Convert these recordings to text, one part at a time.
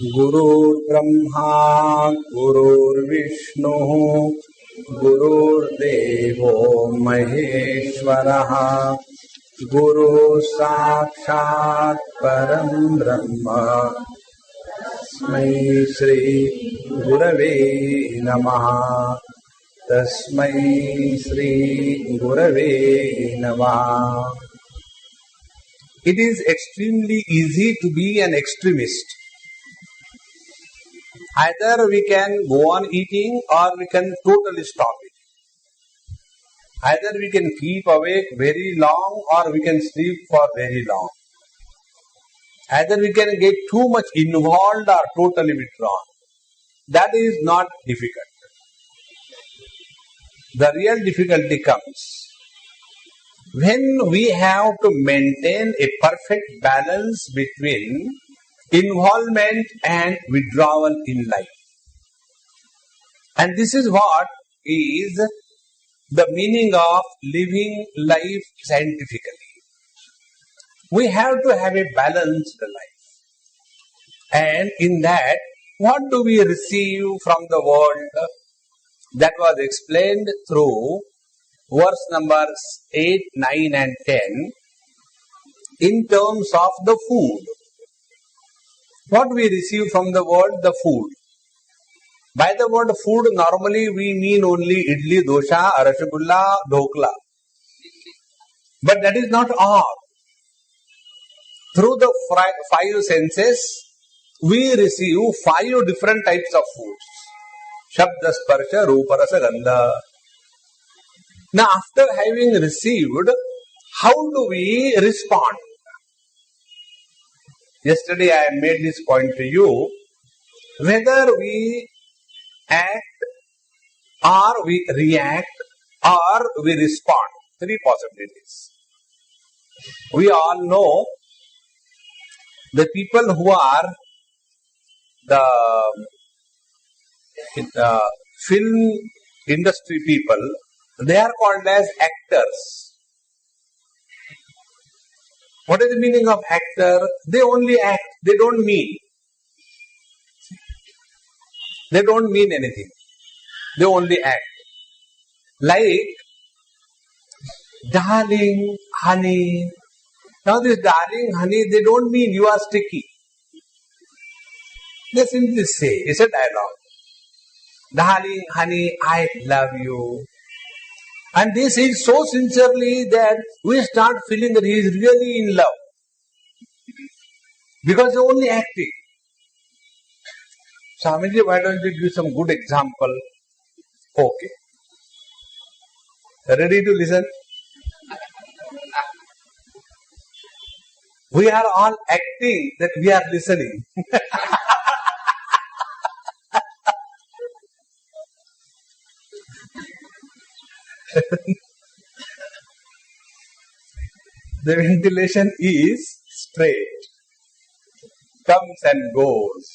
गुरुर्ब्रह्मा गुरुर्विष्णु गुरुर्देवो महेश्वरः गुरुः साक्षात् परं ब्रह्म तस्मै श्री गुरवे नमः तस्मै श्री गुरवे नमः. It is extremely easy to be an extremist. Either we can go on eating or we can totally stop it. Either we can keep awake very long or we can sleep for very long. Either we can get too much involved or totally withdrawn. That is not difficult. The real difficulty comes when we have to maintain a perfect balance between involvement and withdrawal in life. And this is what is the meaning of living life scientifically. We have to have a balanced life. And in that, what do we receive from the world? That was explained through verse numbers 8, 9 and 10 in terms of the food. What we receive from the world? The food. By the word food, normally we mean only idli, dosha, rasgulla, dhokla. But that is not all. Through the five senses, we receive 5 different types of foods. Shabda, sparsha, rupa, rasa, gandha. Now, after having received, how do we respond? Yesterday I made this point to you. Whether we act or we react or we respond. 3 possibilities. We all know the people who are the film industry people, they are called as actors. What is the meaning of actor? They only act, they don't mean. They don't mean anything. They only act. Like, darling, honey. Now this darling, honey, they don't mean you are sticky. They simply say, it's a dialogue. Darling, honey, I love you. And they say it so sincerely that we start feeling that he is really in love. Because they are only acting. Swamiji, why don't you give some good example? Okay. Ready to listen? We are all acting that we are listening. The ventilation is straight, comes and goes.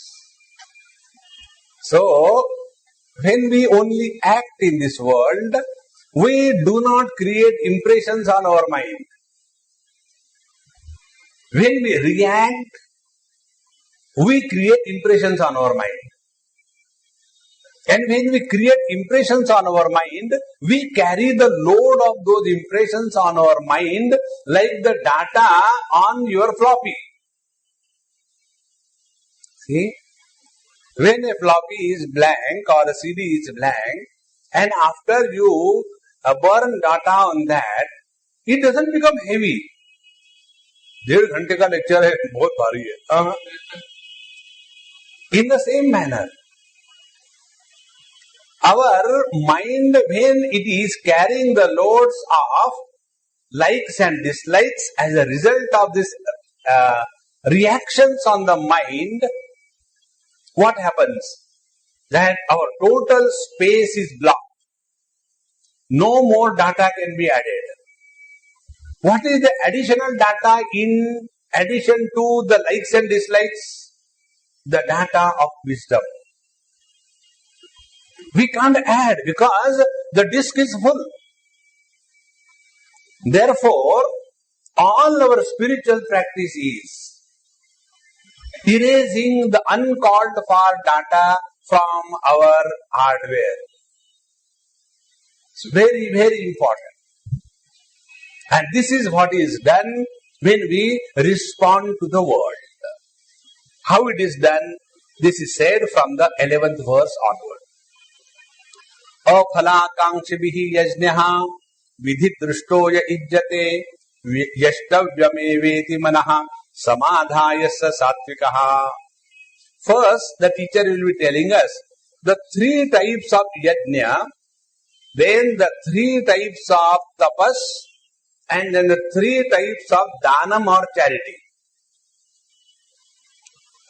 So, when we only act in this world, we do not create impressions on our mind. When we react, we create impressions on our mind. And when we create impressions on our mind, we carry the load of those impressions on our mind like the data on your floppy. See? When a floppy is blank or a CD is blank, and after you burn data on that, it doesn't become heavy. 1.5 घंटे का lecture है, बहुत भारी है. In the same manner, our mind, when it is carrying the loads of likes and dislikes as a result of this reactions on the mind, what happens? That our total space is blocked. No more data can be added. What is the additional data in addition to the likes and dislikes? The data of wisdom. We can't add because the disk is full. Therefore, all our spiritual practice is erasing the uncalled for data from our hardware. It's very, very important. And this is what is done when we respond to the world. How it is done? This is said from the 11th verse onward. Aphalakangshibihi yajnaha vidhi drishtoya ijjate yashtavyameveti manaha samadhayasa satvikaha. First, the teacher will be telling us the three types of yajna, then the three types of tapas, and then the three types of dhanam or charity.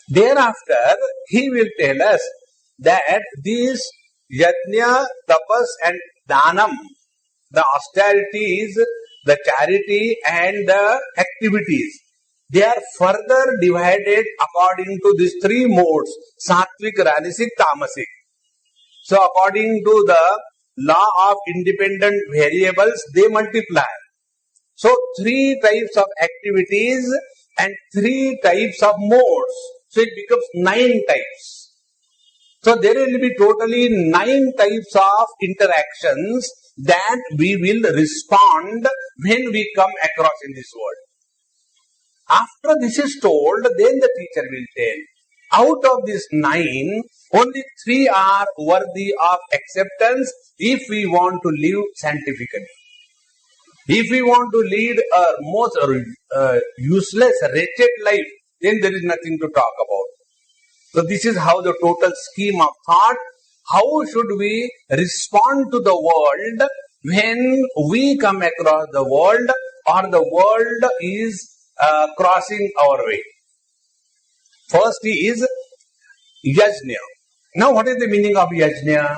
Thereafter, he will tell us that these yajna, tapas and dhanam, the austerities, the charity and the activities, they are further divided according to these three modes, sattvic, rajasic, tamasic. So according to the law of independent variables, they multiply. So three types of activities and three types of modes. So it becomes 9 types. So there will be totally 9 types of interactions that we will respond when we come across in this world. After this is told, then the teacher will tell, out of these 9, only 3 are worthy of acceptance if we want to live scientifically. If we want to lead a most useless, wretched life, then there is nothing to talk about. So this is how the total scheme of thought, how should we respond to the world when we come across the world or the world is crossing our way. First is yajna. Now what is the meaning of yajna?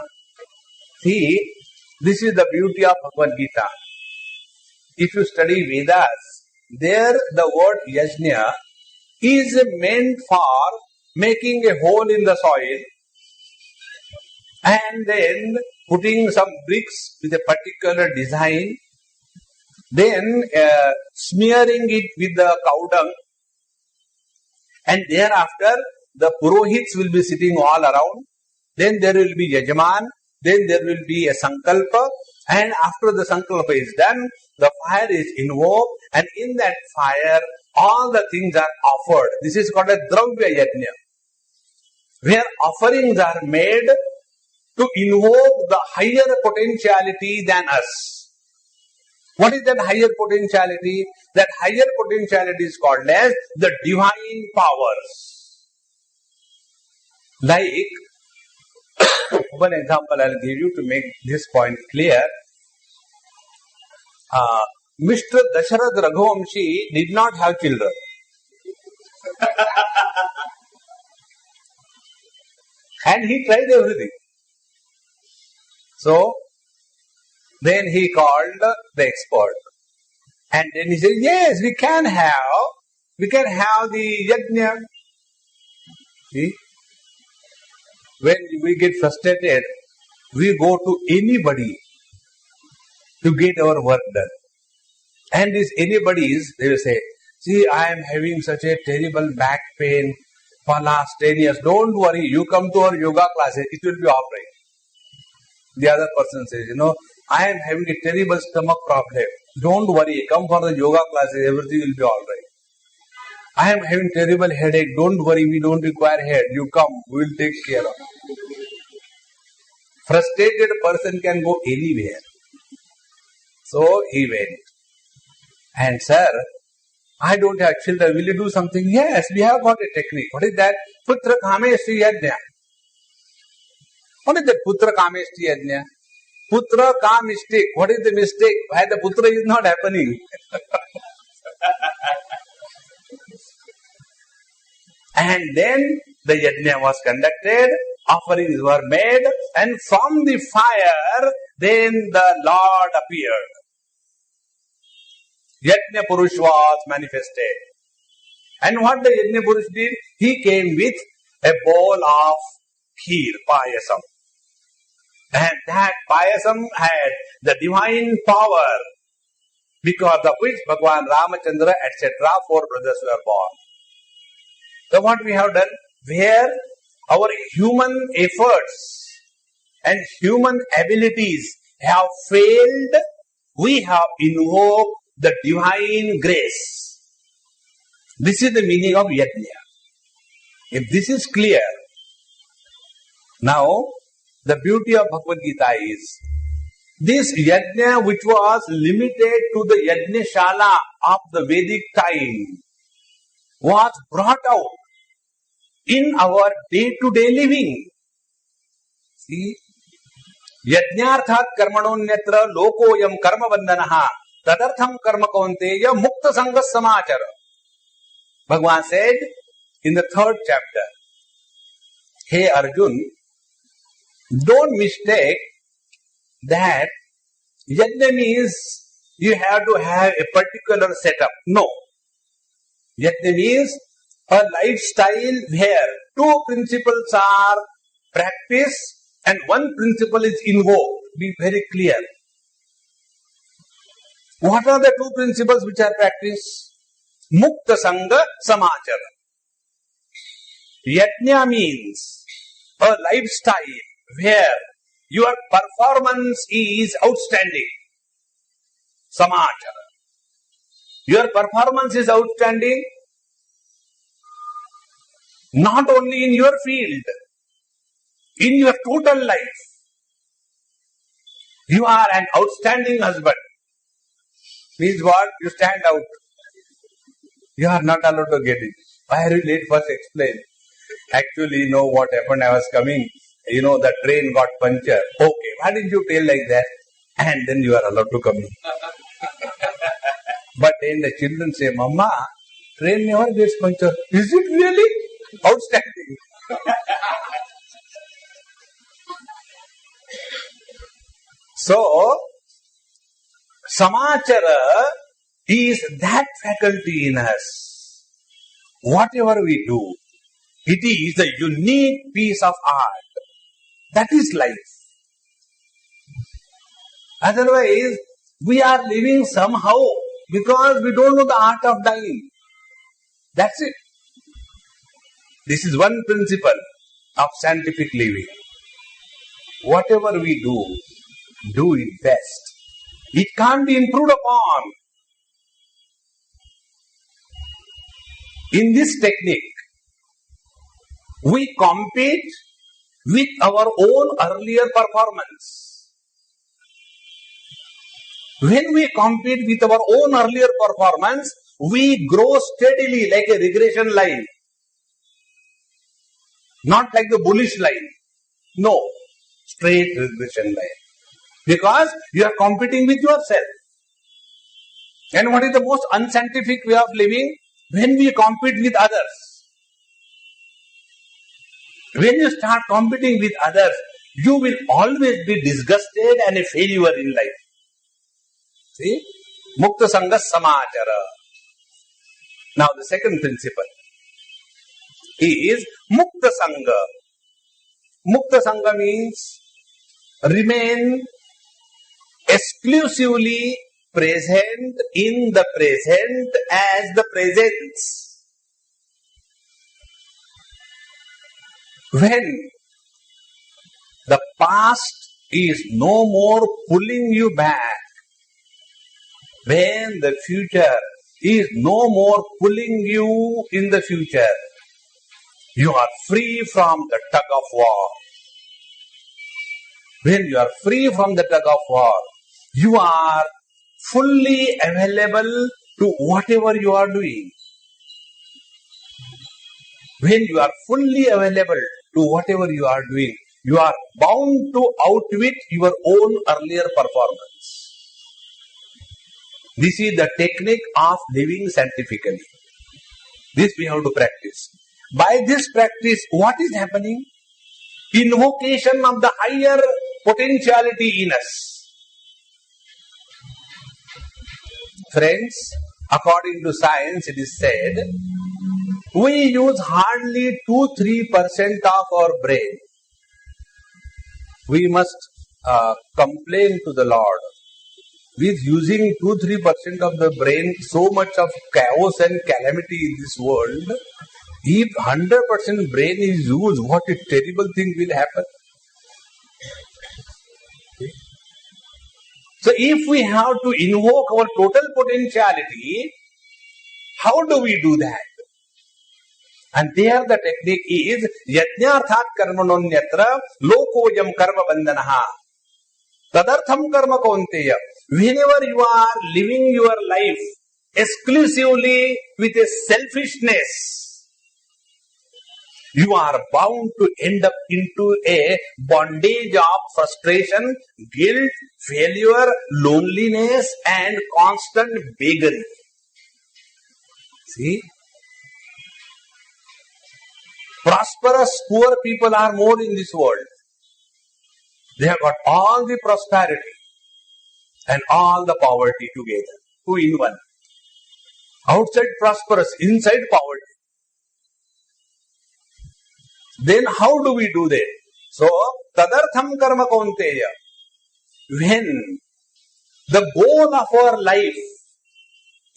See, this is the beauty of Bhagavad Gita. If you study Vedas, there the word yajna is meant for making a hole in the soil and then putting some bricks with a particular design, then smearing it with the cow dung, and thereafter the purohits will be sitting all around. Then there will be yajman, then there will be a sankalpa, and after the sankalpa is done, the fire is invoked, and in that fire all the things are offered. This is called a dravya yajna, where offerings are made to invoke the higher potentiality than us. What is that higher potentiality? That higher potentiality is called as the divine powers. Like, one example I'll give you to make this point clear. Mr. Dasharatha Raghuvamshi did not have children. And he tried everything. So, then he called the expert. And then he said, yes, we can have the yajna. See? When we get frustrated, we go to anybody to get our work done. And this anybody's, they will say, see, I am having such a terrible back pain for last 10 years. Don't worry, you come to our yoga classes, it will be all right. The other person says, I am having a terrible stomach problem. Don't worry, come for the yoga classes, everything will be all right. I am having terrible headache. Don't worry, we don't require head. You come, we will take care of it. Frustrated person can go anywhere. So he went. And sir, I don't have children. Will you do something? Yes, we have got a technique. What is that? Putra kameshti yajna. What is that putra kameshti yajna? Putra ka mistake. What is the mistake? Why the putra is not happening? And then the yajna was conducted, offerings were made, and from the fire, then the Lord appeared. Yajna Purush was manifested. And what the Yajna Purush did? He came with a bowl of kheer, payasam. And that payasam had the divine power, because of which Bhagwan Ramachandra, etc., 4 brothers were born. So what we have done, where our human efforts and human abilities have failed, we have invoked the divine grace. This is the meaning of yajna. If this is clear, now the beauty of Bhagavad Gita is, this yajna which was limited to the yajna shala of the Vedic time was brought out in our day-to-day living. See, yajnarthat karmanonyatra lokoyam karma bandhanaha tadartham karma kaunteya mukta sangha samachara. Bhagwan said in the 3rd chapter, Hey Arjun, don't mistake that yajna means you have to have a particular setup. No. Yajna means a lifestyle where 2 principles are practiced and 1 principle is invoked. Be very clear. What are the 2 principles which are practiced? Mukta Sangha Samachara. Yajna means a lifestyle where your performance is outstanding. Samachara. Your performance is outstanding not only in your field, in your total life. You are an outstanding husband. Means what? You stand out. You are not allowed to get it. Why are you late? First explain. Actually, you know what happened? I was coming. The train got punctured. Okay, why didn't you tell like that? And then you are allowed to come in. But then the children say, Mama, train never gets punctured. Is it really? Outstanding. So, Samachara is that faculty in us. Whatever we do, it is a unique piece of art. That is life. Otherwise, we are living somehow because we don't know the art of dying. That's it. This is one principle of scientific living. Whatever we do it best. It can't be improved upon. In this technique, we compete with our own earlier performance. When we compete with our own earlier performance, we grow steadily like a regression line. Not like the bullish line. No, straight regression line. Because you are competing with yourself. And what is the most unscientific way of living? When we compete with others. When you start competing with others, you will always be disgusted and a failure in life. See? Mukta Sangha Samachara. Now the second principle is Mukta Sangha. Mukta Sangha means remain exclusively present in the present as the presence. When the past is no more pulling you back, when the future is no more pulling you in the future, you are free from the tug of war. When you are free from the tug of war, you are fully available to whatever you are doing. When you are fully available to whatever you are doing, you are bound to outwit your own earlier performance. This is the technique of living scientifically. This we have to practice. By this practice, what is happening? Invocation of the higher potentiality in us. Friends, according to science, it is said, we use hardly 2-3% of our brain. We must complain to the Lord. With using 2-3% of the brain, so much of chaos and calamity in this world, If 100% brain is used, what a terrible thing will happen. So if we have to invoke our total potentiality, how do we do that? And there the technique is yajnarthat karmanonyatra lokoyam karma bandhanaha. Tadartham karma kaunteya. Whenever you are living your life exclusively with a selfishness, you are bound to end up into a bondage of frustration, guilt, failure, loneliness and constant beggary. See? Prosperous poor people are more in this world. They have got all the prosperity and all the poverty together, two in one. Outside prosperous, inside poverty. Then how do we do that? So, tadartham karma kaunteya. When the goal of our life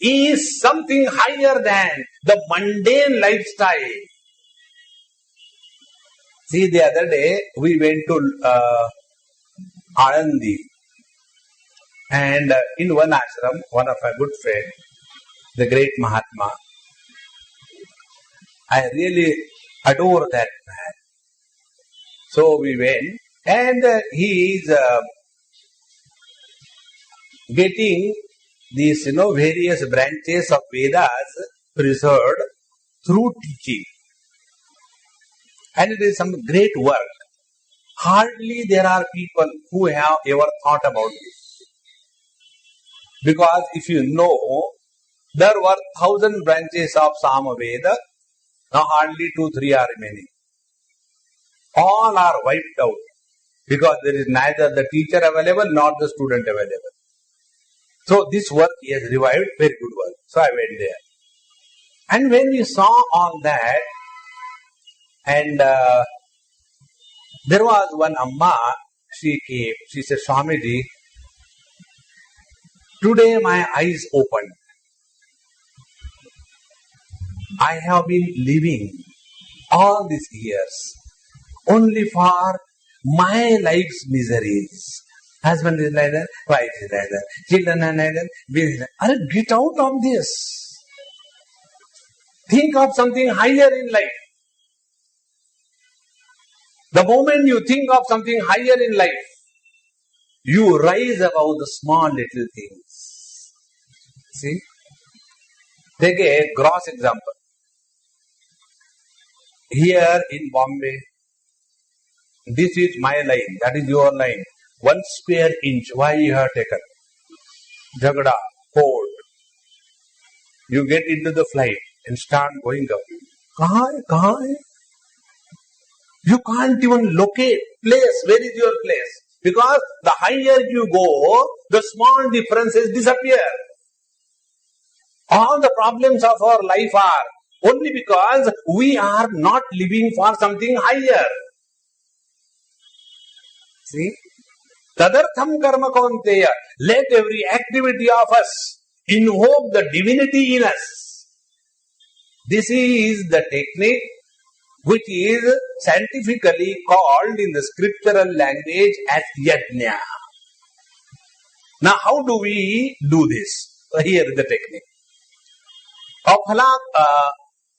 is something higher than the mundane lifestyle. See, the other day we went to Anandi, and in one ashram, one of my good friend, the great Mahatma, I really adore that man. So we went, and he is getting these, various branches of Vedas preserved through teaching. And it is some great work. Hardly there are people who have ever thought about this. Because if you know, there were 1,000 branches of Samaveda, now hardly 2-3 are remaining. All are wiped out because there is neither the teacher available nor the student available. So this work he has revived, very good work. So I went there. And when we saw all that, and there was one Amma, she came, she said, Swamiji, today my eyes opened. I have been living all these years only for my life's miseries. Husband is like that, wife is like that, children are like that, business is like that. Get out of this. Think of something higher in life. The moment you think of something higher in life, you rise above the small little things. See? Take a gross example. Here in Bombay, this is my line, that is your line. 1 square inch, why you have taken? Jagda, court. You get into the flight and start going up. Kahan hai? You can't even locate place. Where is your place? Because the higher you go, the small differences disappear. All the problems of our life are only because we are not living for something higher. See? Tadartham karma kaunteya. Let every activity of us invoke the divinity in us. This is the technique which is scientifically called in the scriptural language as yajna. Now how do we do this? So here is the technique.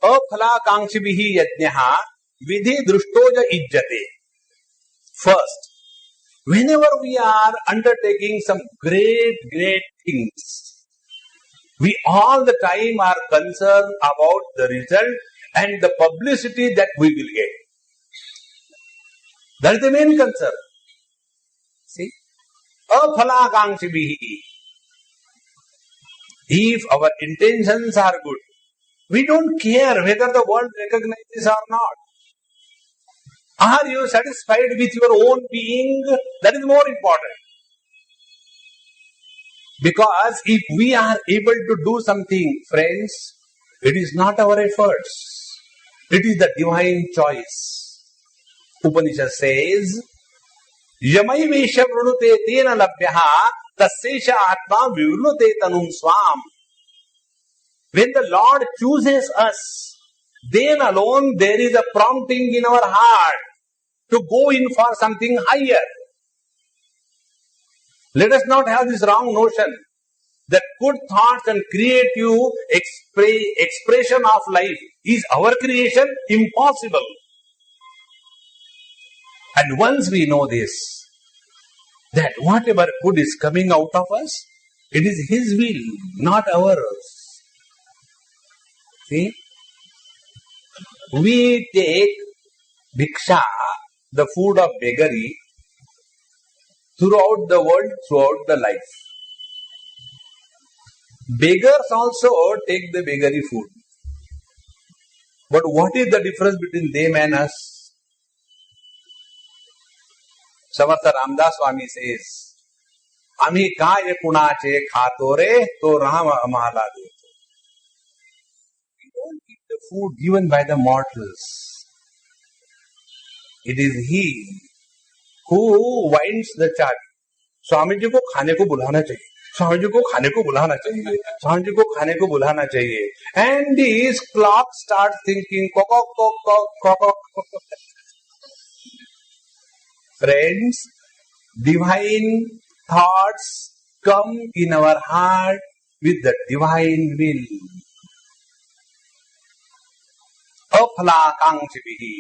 Aphalakangshibihi yajnaha vidhi drushtoja ijjate. First, whenever we are undertaking some great things, we all the time are concerned about the result and the publicity that we will get. That is the main concern. See? Aphalakangshibihi. If our intentions are good, we don't care whether the world recognizes or not. Are you satisfied with your own being? That is more important. Because if we are able to do something, friends, it is not our efforts. It is the divine choice. Upanishad says, Yamai Vesha Vrunute Tena Labhyaha Tassesha Atma Vivrunute Tanum Swam. When the Lord chooses us, then alone there is a prompting in our heart to go in for something higher. Let us not have this wrong notion that good thoughts and creative expression of life is our creation. Impossible. And once we know this, that whatever good is coming out of us, it is His will, not ours. See? We take bhiksha, the food of beggary, throughout the world, throughout the life. Beggars also take the beggary food. But what is the difference between them and us? Samartha Ramdas Swami says, Ami kaya kunache khato re to Ram amala deto. We don't eat the food given by the mortals. It is He who winds the charge. Swami ji को खाने को बुलाना चाहिए, स्वामी जी को खाने को बुलाना चाहिए, स्वामी जी को खाने को बुलाना चाहिए. And this clock starts thinking, cock, cock, cock, cock, cock. Friends, divine thoughts come in our heart with the divine will. Aphalakangshibihi.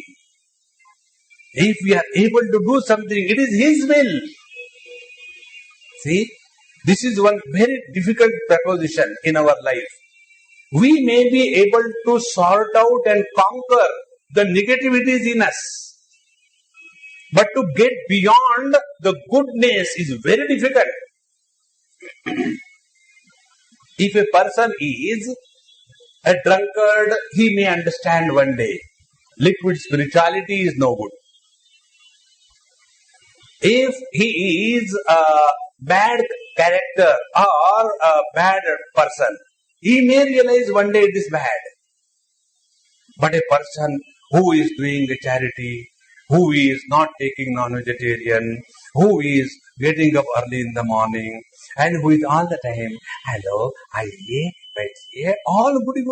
If we are able to do something, it is His will. See, this is one very difficult proposition in our life. We may be able to sort out and conquer the negativities in us. But to get beyond the goodness is very difficult. If a person is a drunkard, he may understand one day. Liquid spirituality is no good. If he is a bad character or a bad person, he may realize one day it is bad. But a person who is doing a charity, who is not taking non-vegetarian, who is getting up early in the morning, and who is all the time, hello, aye, baithiye, all goody.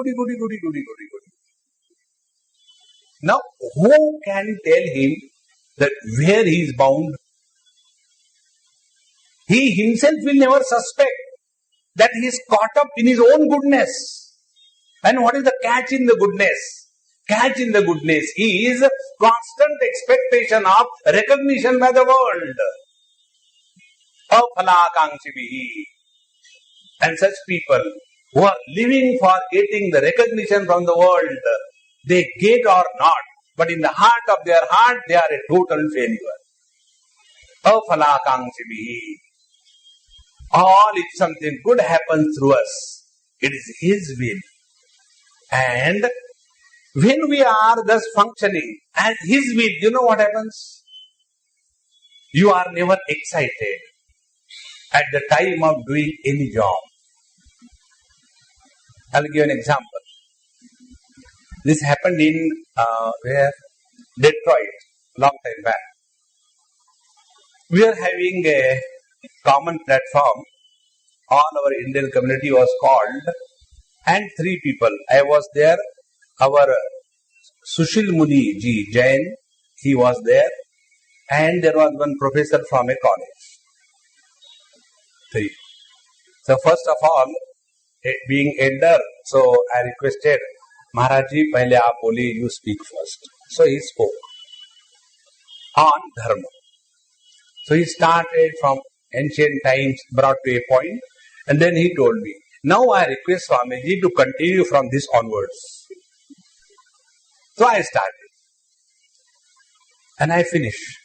Now, who can tell him that where he is bound? He himself will never suspect that he is caught up in his own goodness. And what is the catch in the goodness? Catch in the goodness is constant expectation of recognition by the world. Aphalakangshibihi. And such people who are living for getting the recognition from the world, they get or not, but in the heart of their heart, they are a total failure. Aphalakangshibihi. All if something good happens through us, it is His will. And when we are thus functioning as His will, you know what happens? You are never excited at the time of doing any job. I'll give an example. This happened in Detroit, long time back. We are having a common platform. All our Indian community was called, and 3 people. I was there. Our Sushil Muni ji Jain, he was there, and there was one professor from a college. 3. So first of all, being elder, so I requested, Maharaj ji, pehle aap boliye, you speak first. So he spoke on dharma. So he started from ancient times, brought to a point, and then he told me, now I request Swamiji to continue from this onwards. So I started. And I finished.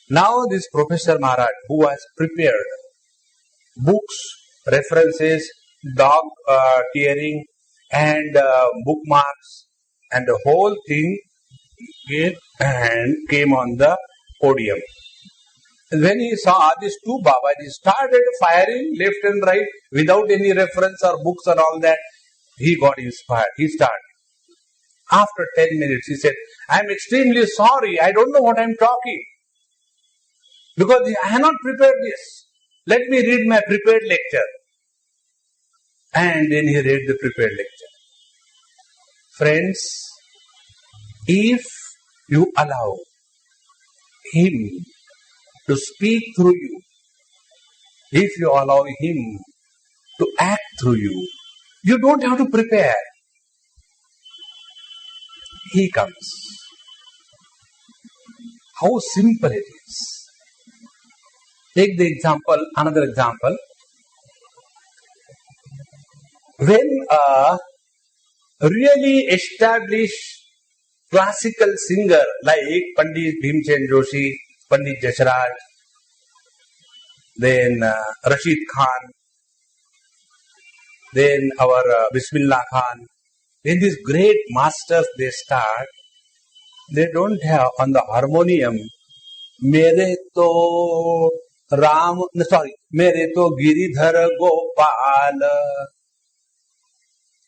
Now this Professor Maharaj, who has prepared books, references, dog tearing, and bookmarks, and the whole thing, came on the podium. And when he saw these 2 Babajis started firing left and right without any reference or books or all that, he got inspired. He started. After 10 minutes, he said, I am extremely sorry. I don't know what I am talking. Because I have not prepared this. Let me read my prepared lecture. And then he read the prepared lecture. Friends, If you allow Him to speak through you, if you allow Him to act through you, you don't have to prepare. He comes. How simple it is. Take the example, another example. When a really established classical singer like Pandit Bhimchen Joshi, Pandit Jashraj, then Rashid Khan, then our Bismillah Khan, when these great masters they start, they don't have on the harmonium, Mere to Mere to Giridhar Gopal.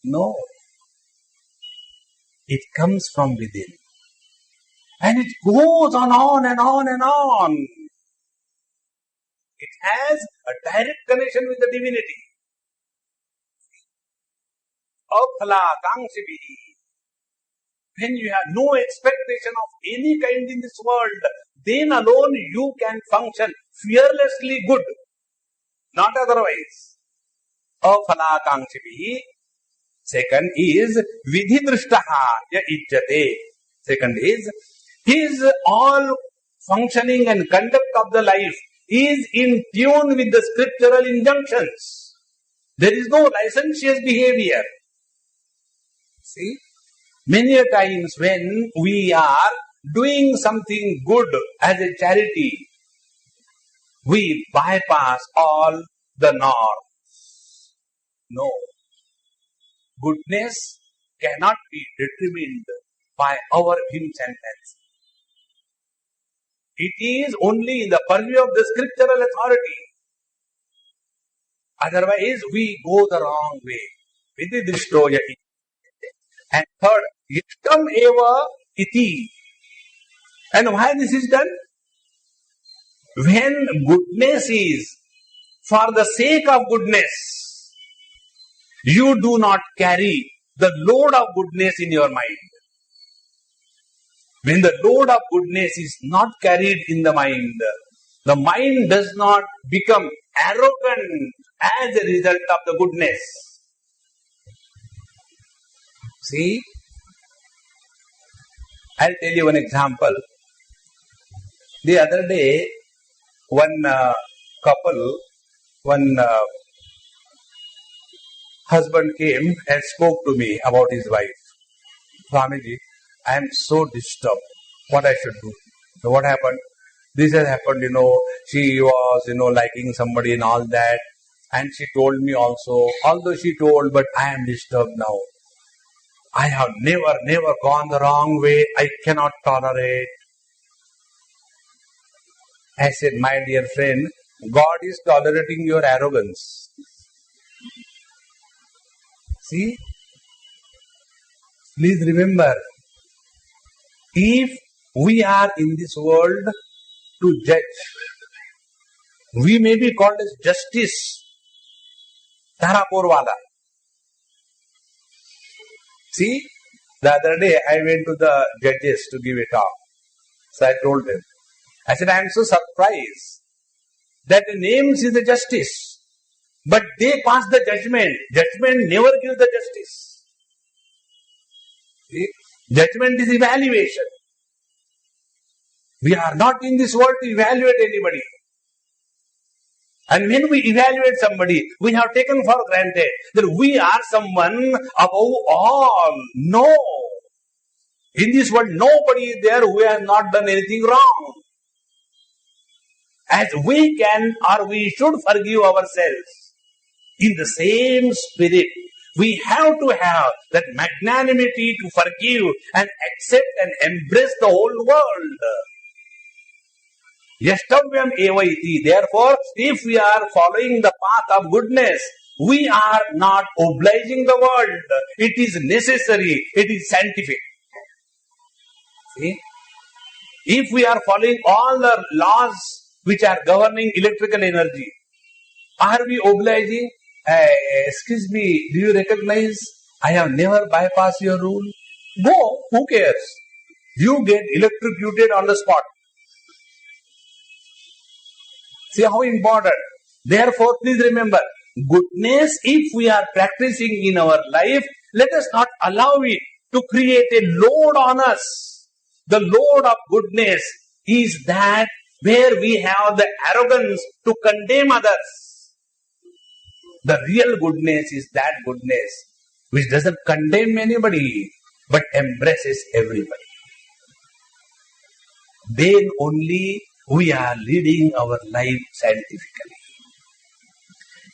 No. It comes from within. And it goes on and on and on. It has a direct connection with the divinity. Aphala Kangshibi. When you have no expectation of any kind in this world, then alone you can function fearlessly good. Not otherwise. Aphala Kangshibi. Second is Vidhi Drishtaha Ya Ijjate. Second is his all functioning and conduct of the life is in tune with the scriptural injunctions. There is no licentious behavior. See, many a times when we are doing something good as a charity, we bypass all the norms. No. Goodness cannot be determined by our whims and fancy. It is only in the purview of the scriptural authority. Otherwise, we go the wrong way. Vidhi drishtoya iti. And third, yishtam eva iti. And why this is done? When goodness is for the sake of goodness, you do not carry the load of goodness in your mind. When the load of goodness is not carried in the mind does not become arrogant as a result of the goodness. See, I'll tell you one example. The other day, one couple, husband came and spoke to me about his wife. Swamiji, I am so disturbed. What I should do? So what happened? This has happened, she was, liking somebody and all that. And she told me also, although she told, but I am disturbed now. I have never gone the wrong way. I cannot tolerate. I said, my dear friend, God is tolerating your arrogance. See? Please remember, if we are in this world to judge, we may be called as justice. Tarapurwala. See, the other day I went to the judges to give a talk. So I told them, I said, I am so surprised that the names is the justice, but they pass the judgment. Judgment never gives the justice. See? Judgment is evaluation. We are not in this world to evaluate anybody. And when we evaluate somebody, we have taken for granted that we are someone above all. No. In this world, nobody is there who has not done anything wrong. As we can or we should forgive ourselves, in the same spirit, we have to have that magnanimity to forgive and accept and embrace the whole world. Yashtavyam eva iti. Therefore, if we are following the path of goodness, we are not obliging the world. It is necessary. It is scientific. See? If we are following all the laws which are governing electrical energy, are we obliging? Excuse me, do you recognize I have never bypassed your rule? Go, who cares? you get electrocuted on the spot. See how important. Therefore, please remember, goodness, if we are practicing in our life, let us not allow it to create a load on us. The load of goodness is that where we have the arrogance to condemn others. The real goodness is that goodness which doesn't condemn anybody but embraces everybody. Then only we are leading our life scientifically.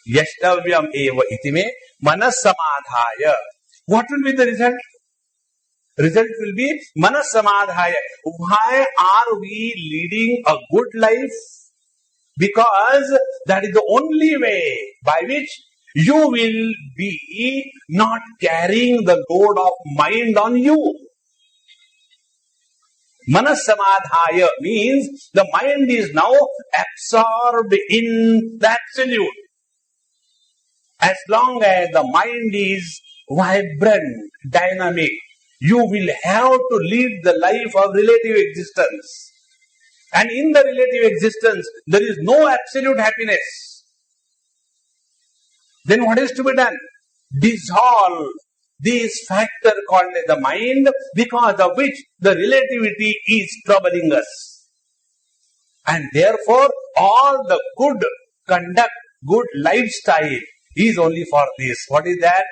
Yashtavyam eva itime manasamadhaya. What will be the result? Result will be manasamadhaya. Why are we leading a good life? Because that is the only way by which you will be not carrying the load of mind on you. Manasamadhaya means the mind is now absorbed in the absolute. As long as the mind is vibrant, dynamic, you will have to lead the life of relative existence. And in the relative existence, there is no absolute happiness. Then what is to be done? Dissolve this factor called the mind, because of which the relativity is troubling us. And therefore, all the good conduct, good lifestyle is only for this. What is that?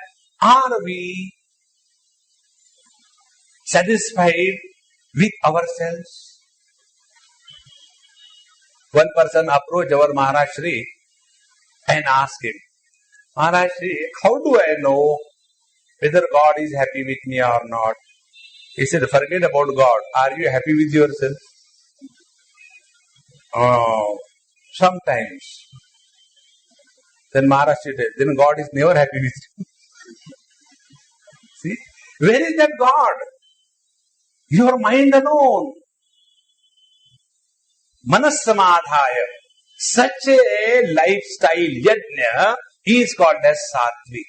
Are we satisfied with ourselves? One person approached our Maharaj Shri and asked him, Maharaj Shri, how do I know whether God is happy with me or not? He said, forget about God. Are you happy with yourself? Oh, sometimes. Then Maharaj Shri said, then God is never happy with you. See? Where is that God? Your mind alone. Manasamadhaya. Such a lifestyle, yajna, is called as sattvic.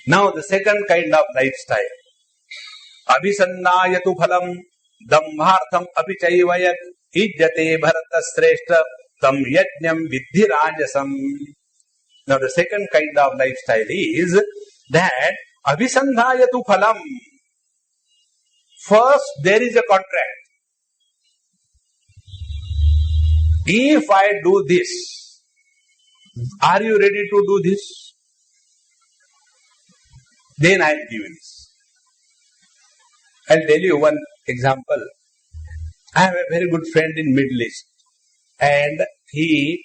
Now the second kind of lifestyle. Abhisannayatu phalam dambhartham apichaivayat ijjate bharata sreshta tam yajnam vidhi rajasam. Now the second kind of lifestyle is that abhisannayatu phalam. First, there is a contract. If I do this, are you ready to do this? Then I will give you this. I'll tell you one example. I have a very good friend in Middle East, and he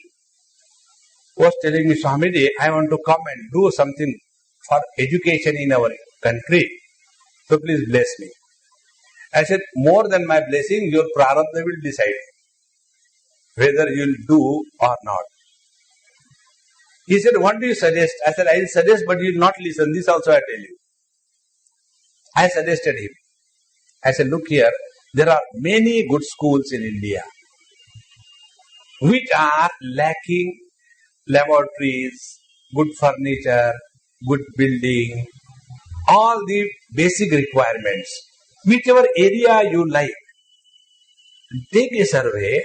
was telling me, Swamiji, I want to come and do something for education in our country. So please bless me. I said, more than my blessing, your prarabdha will decide whether you will do or not. He said, what do you suggest? I said, I will suggest, but you will not listen. This also I tell you. I suggested him. I said, look here, there are many good schools in India which are lacking laboratories, good furniture, good building, all the basic requirements. Whichever area you like, take a survey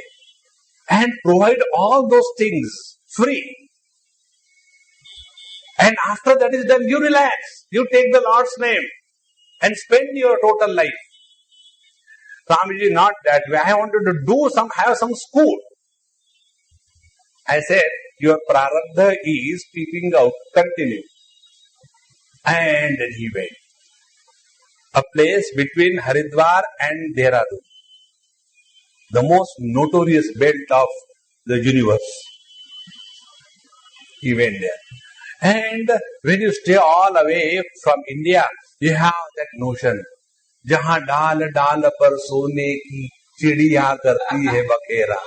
and provide all those things free. And after that is done, you relax. You take the Lord's name and spend your total life. Swamiji, not that way. I wanted to have some school. I said, your prarabdha is peeping out. Continue. And then he went. A place between Haridwar and Dehradun. The most notorious belt of the universe. He went there. And when you stay all away from India, you have that notion. जहां डाल डाल पर सोने की चिड़िया करती है बखेरा,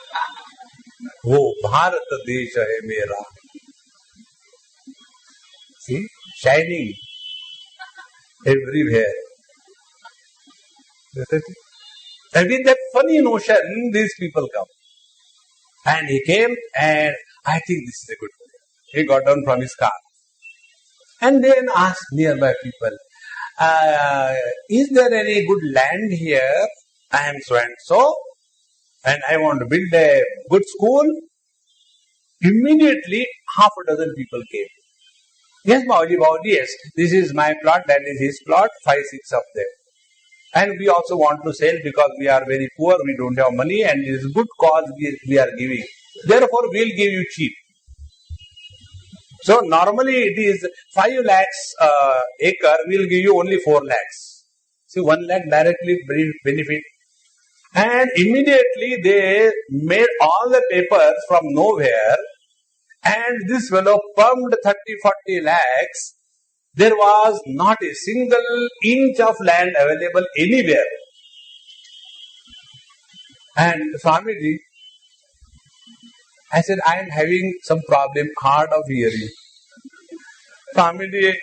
वो भारत देश है मेरा. See, shining everywhere. And with that funny notion, these people come. And he came, and I think this is a good place. He got down from his car and then asked nearby people, is there any good land here I am so and so, and I want to build a good school. Immediately, half a dozen people came. Yes, Bhavaji, yes, this is my plot, that is his plot, 5, 6 of them. And we also want to sell because we are very poor, we don't have money, and it is good cause we are giving. Therefore, we will give you cheap. So, normally it is 5 lakhs acre, we will give you only 4 lakhs. See, 1 lakh directly benefit. And immediately they made all the papers from nowhere, and this fellow pumped 30, 40 lakhs. There was not a single inch of land available anywhere. And Swamiji, I said, I am having some problem, hard of hearing. Swamiji,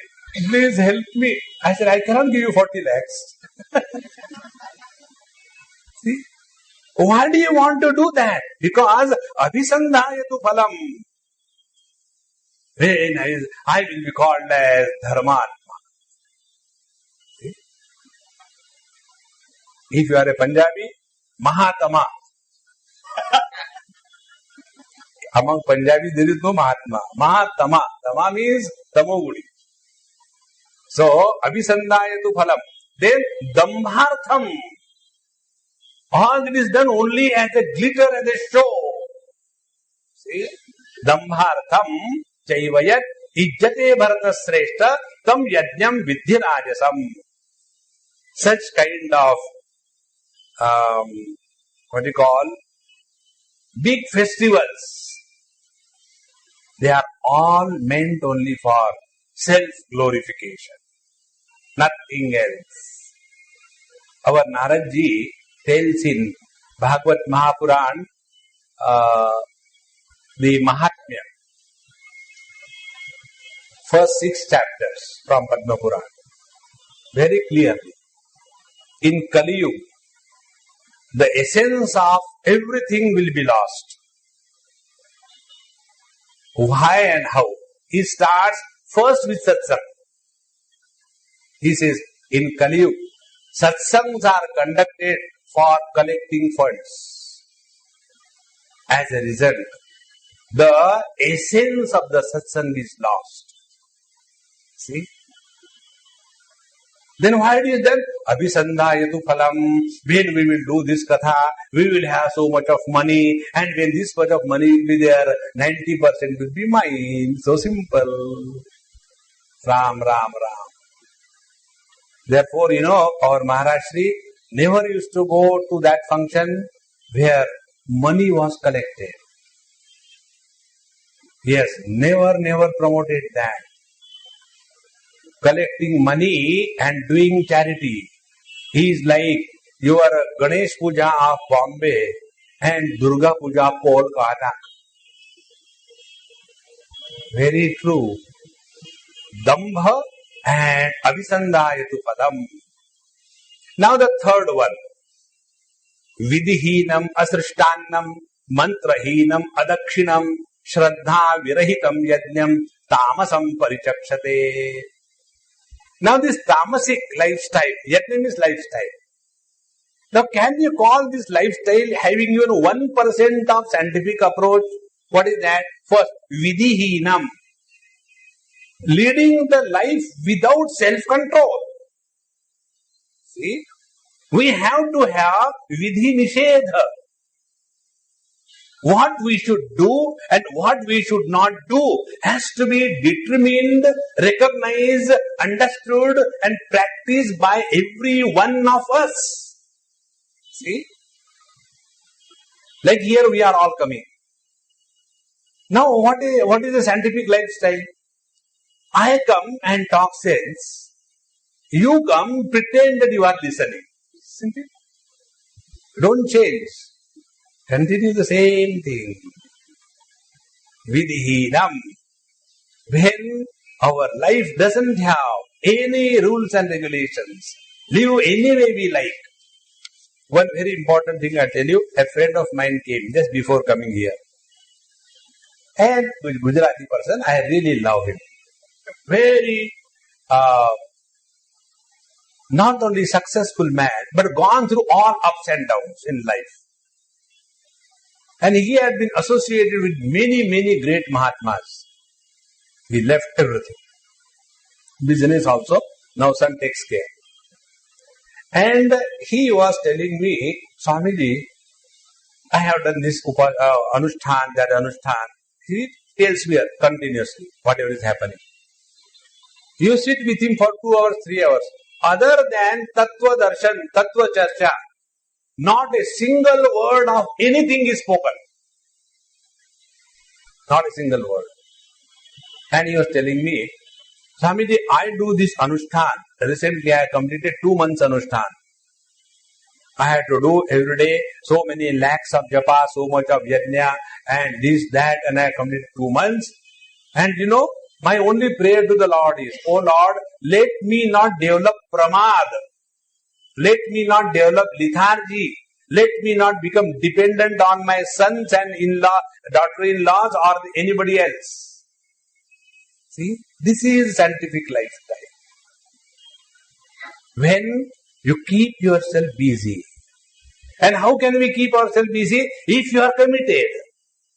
please help me. I said, I cannot give you 40 lakhs. See? Why do you want to do that? Because abhisandhayatu phalam. Very nice. I will be called as Dharmatma. See? If you are a Punjabi, Mahatma. Among Punjabis, there is no Mahatma. Mahatma. Tama means Tamogudi. So, abhisandhayatu phalam. Then, dambhartham. All that is done only as a glitter, as a show. See? Dambhartham chaivayat ijjate bharata sreshta tam yajnam vidhi rajasam. Such kind of, big festivals, they are all meant only for self-glorification. Nothing else. Our Naradji tells in Bhagavad Mahapuran, the Mahatmya, first 6 chapters from Padma Puran, very clearly. In Kali Yuga, the essence of everything will be lost. Why and how? He starts first with Satsang. He says, in Kali Yuga, Satsangs are conducted for collecting funds. As a result, the essence of the satsang is lost. See? Then why it is done? Abhisandhayatu phalam. When we will do this katha, we will have so much of money, and when this much of money will be there, 90% will be mine. So simple. Ram, Ram, Ram. Therefore, our Maharaj Shri never used to go to that function where money was collected. Yes, never promoted that. Collecting money and doing charity is like your Ganesh Puja of Bombay and Durga Puja of Kolkata. Very true. Dambha and Abhisandhayatu padam. Now the third one. Vidihinam asrishtannam mantrahinam adakshinam shraddha virahitam yajnam tamasam parichakshate. Now this tamasic lifestyle, yajna means lifestyle. Now can you call this lifestyle having even 1% of scientific approach? What is that? First, vidihinam. Leading the life without self-control. See? We have to have vidhi nishedha. What we should do and what we should not do has to be determined, recognized, understood and practiced by every one of us. See? Like here we are all coming. Now what is the scientific lifestyle? I come and talk sense. You come, pretend that you are listening. Simple. Don't change. Continue the same thing. Vidihinam. When our life doesn't have any rules and regulations, live any way we like. One very important thing I tell you, a friend of mine came just before coming here. And with Gujarati person, I really love him. Very not only successful man, but gone through all ups and downs in life. And he had been associated with many, many great Mahatmas. He left everything. Business also, now son takes care. And he was telling me, Swamiji, I have done this anushthan, that anushthan. He tells me continuously whatever is happening. You sit with him for 2 hours, 3 hours. Other than Tattva Darshan, Tattva Charcha, not a single word of anything is spoken. Not a single word. And he was telling me, Swamiji, I do this anushthan. Recently I completed 2 months anushthan. I had to do every day so many lakhs of japa, so much of yajna, and this, that, and I completed 2 months. And you know, my only prayer to the Lord is, oh Lord, let me not develop pramad. Let me not develop lethargy. Let me not become dependent on my sons and daughter-in-laws or anybody else. See, this is scientific lifestyle. When you keep yourself busy. And how can we keep ourselves busy? If you are committed.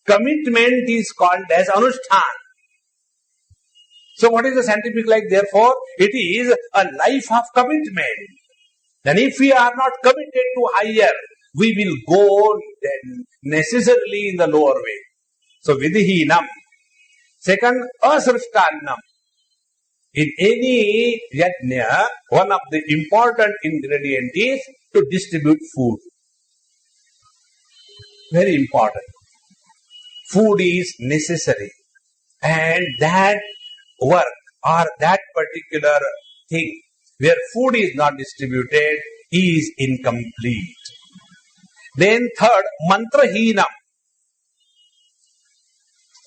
Commitment is called as anushthan. So what is the scientific life? Therefore, it is a life of commitment. And if we are not committed to higher, we will go necessarily in the lower way. So vidhinam. Second, asrushtannam. In any yajna, one of the important ingredients is to distribute food. Very important. Food is necessary. And that work or that particular thing where food is not distributed is incomplete. Then third, mantrahinam.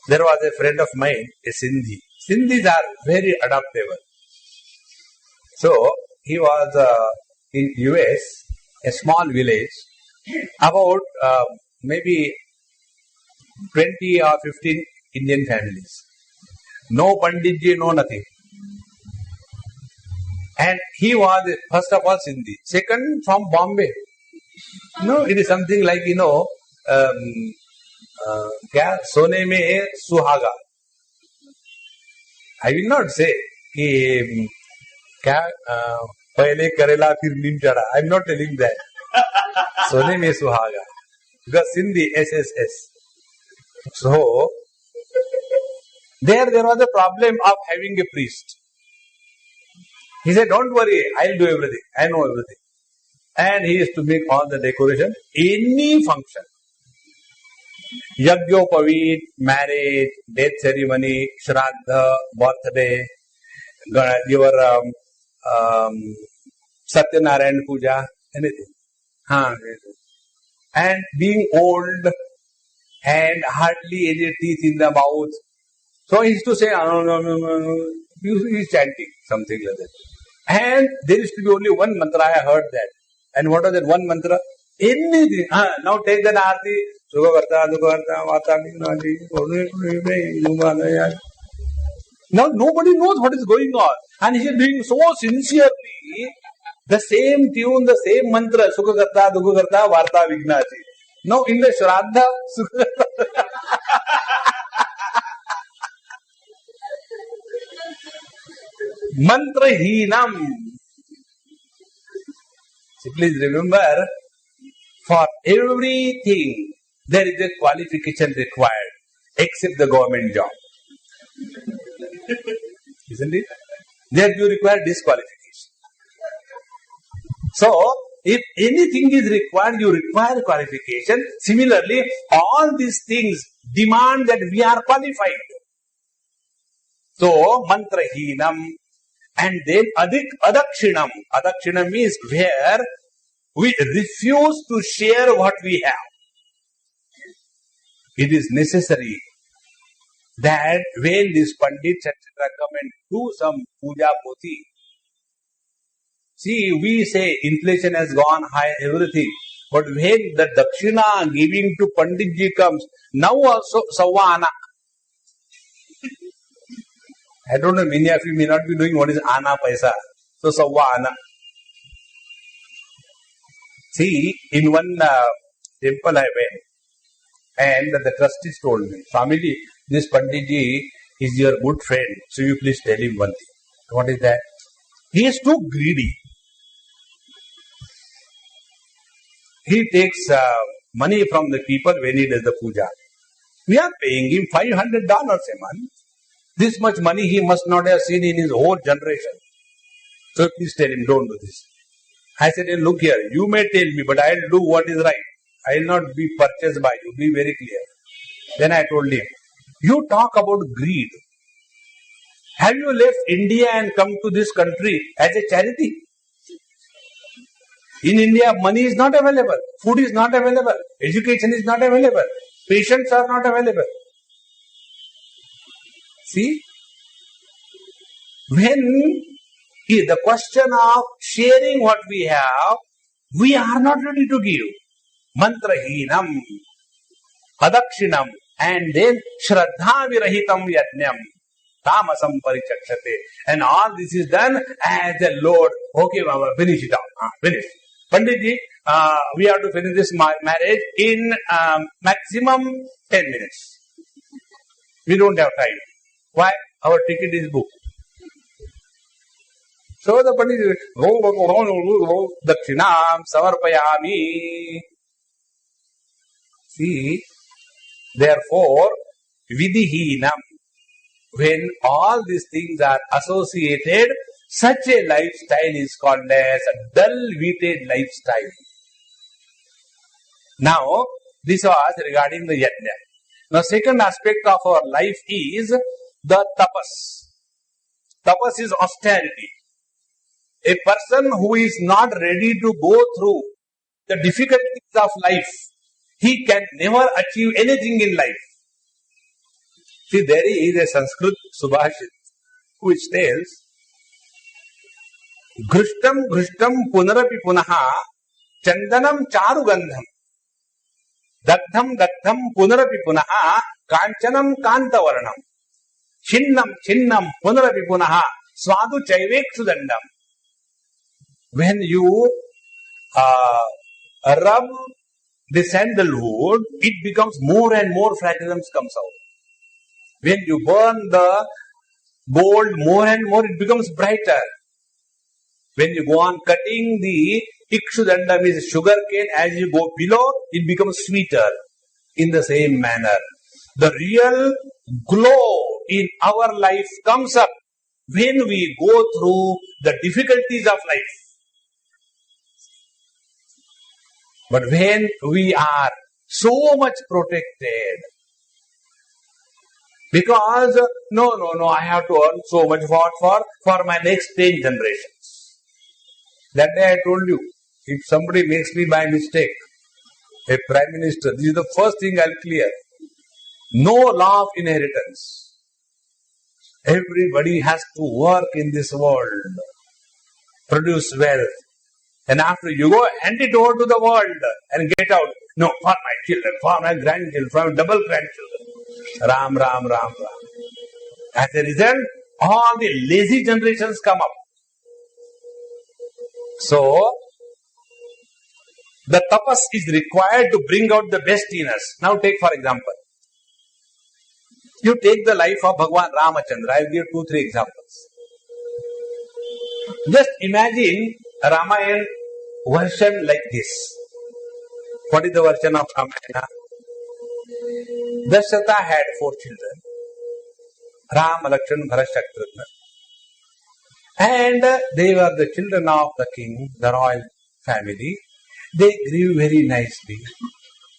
There was a friend of mine, a Sindhi. Sindhis are very adaptable. So, he was in US, a small village, about maybe 20 or 15 Indian families. No Panditji, no nothing. And he was, first of all, Sindhi. Second, from Bombay. No, it is something like, क्या सोने में है सुहागा. I will not say कि क्या पहले करेला फिर नीम चढ़ा. I am not telling that. सोने में सुहागा. Because Sindhi SSS. So there was a problem of having a priest. He said, don't worry, I'll do everything. I know everything. And he used to make all the decoration. Any function. Yagyopavit, marriage, death ceremony, shraddha, birthday, your Satyanarayan puja, anything. And being old and hardly any teeth in the mouth. So he used to say, no. He is chanting, something like that. And there used to be only one mantra, I heard that. And what was that one mantra? Anything. Now take that arti. Now nobody knows what is going on. And he is doing so sincerely the same tune, the same mantra. Sukha karta, dukha karta, varta vignati. Now in the shraddha, sukha karta. Mantrahinam. So please remember, for everything there is a qualification required, except the government job. Isn't it? There you require disqualification. So, if anything is required, you require qualification. Similarly, all these things demand that we are qualified. So, mantrahinam. And then adakshinam. Adakshinam means where we refuse to share what we have. It is necessary that when these pandits etc. come and do some puja poti. See, we say inflation has gone high, everything. But when the dakshina giving to panditji comes, now also savana. I don't know, many of you may not be knowing what is ana paisa. So, savva ana. See, in one temple I went, and the trustees told me, Swamiji, this Panditji is your good friend, so you please tell him one thing. What is that? He is too greedy. He takes money from the people when he does the puja. We are paying him $500 a month. This much money he must not have seen in his whole generation. So please tell him, don't do this. I said, hey, look here, you may tell me, but I will do what is right. I will not be purchased by you. Be very clear. Then I told him, you talk about greed. Have you left India and come to this country as a charity? In India, money is not available. Food is not available. Education is not available. Patients are not available. See? When the question of sharing what we have, we are not ready to give. Mantrahinam, adakshinam, and then shraddha virahitam yajnam, tamasam parichakshate. And all this is done as the Lord. Okay, Baba, finish it out. Finish. Panditji, we have to finish this marriage in maximum 10 minutes. We don't have time. Why? Our ticket is booked. So the Pandit dakshinam samarpayami. See, therefore, vidihinam, when all these things are associated, such a lifestyle is called as a dull-witted lifestyle. Now, this was regarding the yajna. Now, second aspect of our life is the tapas. Tapas is austerity. A person who is not ready to go through the difficulties of life, he can never achieve anything in life. See, there is a Sanskrit subhashit which tells, Grishtam grishtam punarapi punaha chandanam charugandham dagdham dagdham punarapi punaha kanchanam kantavarnam chinnam chinnam punarapi punaha swadu chaivekshu dandam. When you rub the sandalwood, it becomes more and more fragrance comes out. When you burn the gold more and more, it becomes brighter. When you go on cutting the ikshudandam is sugar cane, as you go below, it becomes sweeter. In the same manner, the real glow in our life comes up when we go through the difficulties of life. But when we are so much protected, because no, I have to earn so much for my next 10 generations. That day I told you, if somebody makes me by mistake a prime minister, this is the first thing I'll clear. No law of inheritance. Everybody has to work in this world, produce wealth. And after you go, hand it over to the world and get out. No, for my children, for my grandchildren, for my double grandchildren. Ram, Ram, Ram, Ram. As a result, all the lazy generations come up. So, the tapas is required to bring out the best in us. Now take for example. You take the life of Bhagwan Ramachandra. I will give 2-3 examples. Just imagine Ramayana version like this. What is the version of Ramayana? Dasharatha had 4 children. Ram, Lakshman, Bharat, Shatrugna. And they were the children of the king, the royal family. They grew very nicely.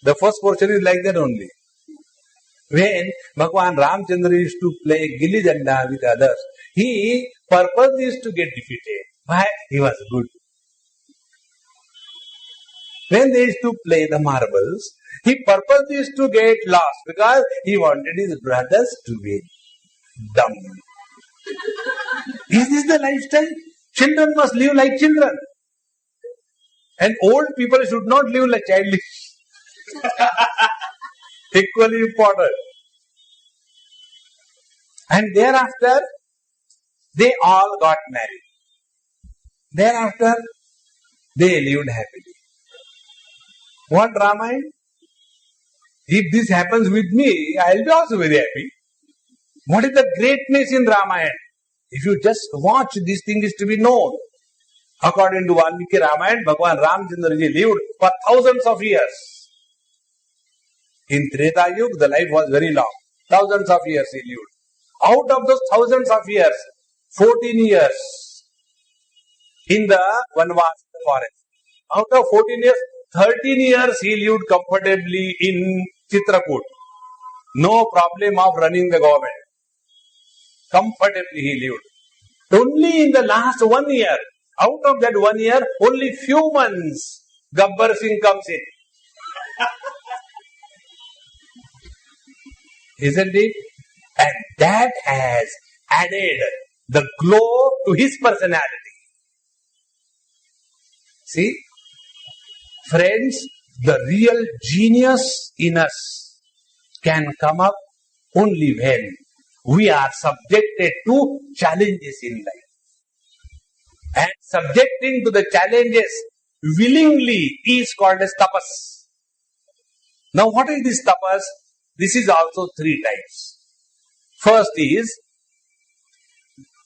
The first portion is like that only. When Bhagwan Ramachandra used to play Gilli Danda with others, he purposely used to get defeated. Why? He was good. When they used to play the marbles, he purposely used to get lost because he wanted his brothers to be dumb. Is this the lifestyle? Children must live like children. And old people should not live like childish. Equally important. And thereafter, they all got married. Thereafter, they lived happily. What Ramayana? If this happens with me, I will be also very happy. What is the greatness in Ramayana? If you just watch, this thing is to be known. According to Valmiki Ramayana, Bhagwan Ramachandra lived for thousands of years. In Treta Yuga, the life was very long. Thousands of years he lived. Out of those thousands of years, 14 years in the Vanvas forest. Out of 14 years, 13 years he lived comfortably in Chitrakoot. No problem of running the government. Comfortably he lived. Only in the last 1 year, out of that 1 year, only few months, Gabbar Singh comes in. Isn't it? And that has added the glow to his personality. See? Friends, the real genius in us can come up only when we are subjected to challenges in life. And subjecting to the challenges willingly is called as tapas. Now what is this tapas? This is also 3 types. First is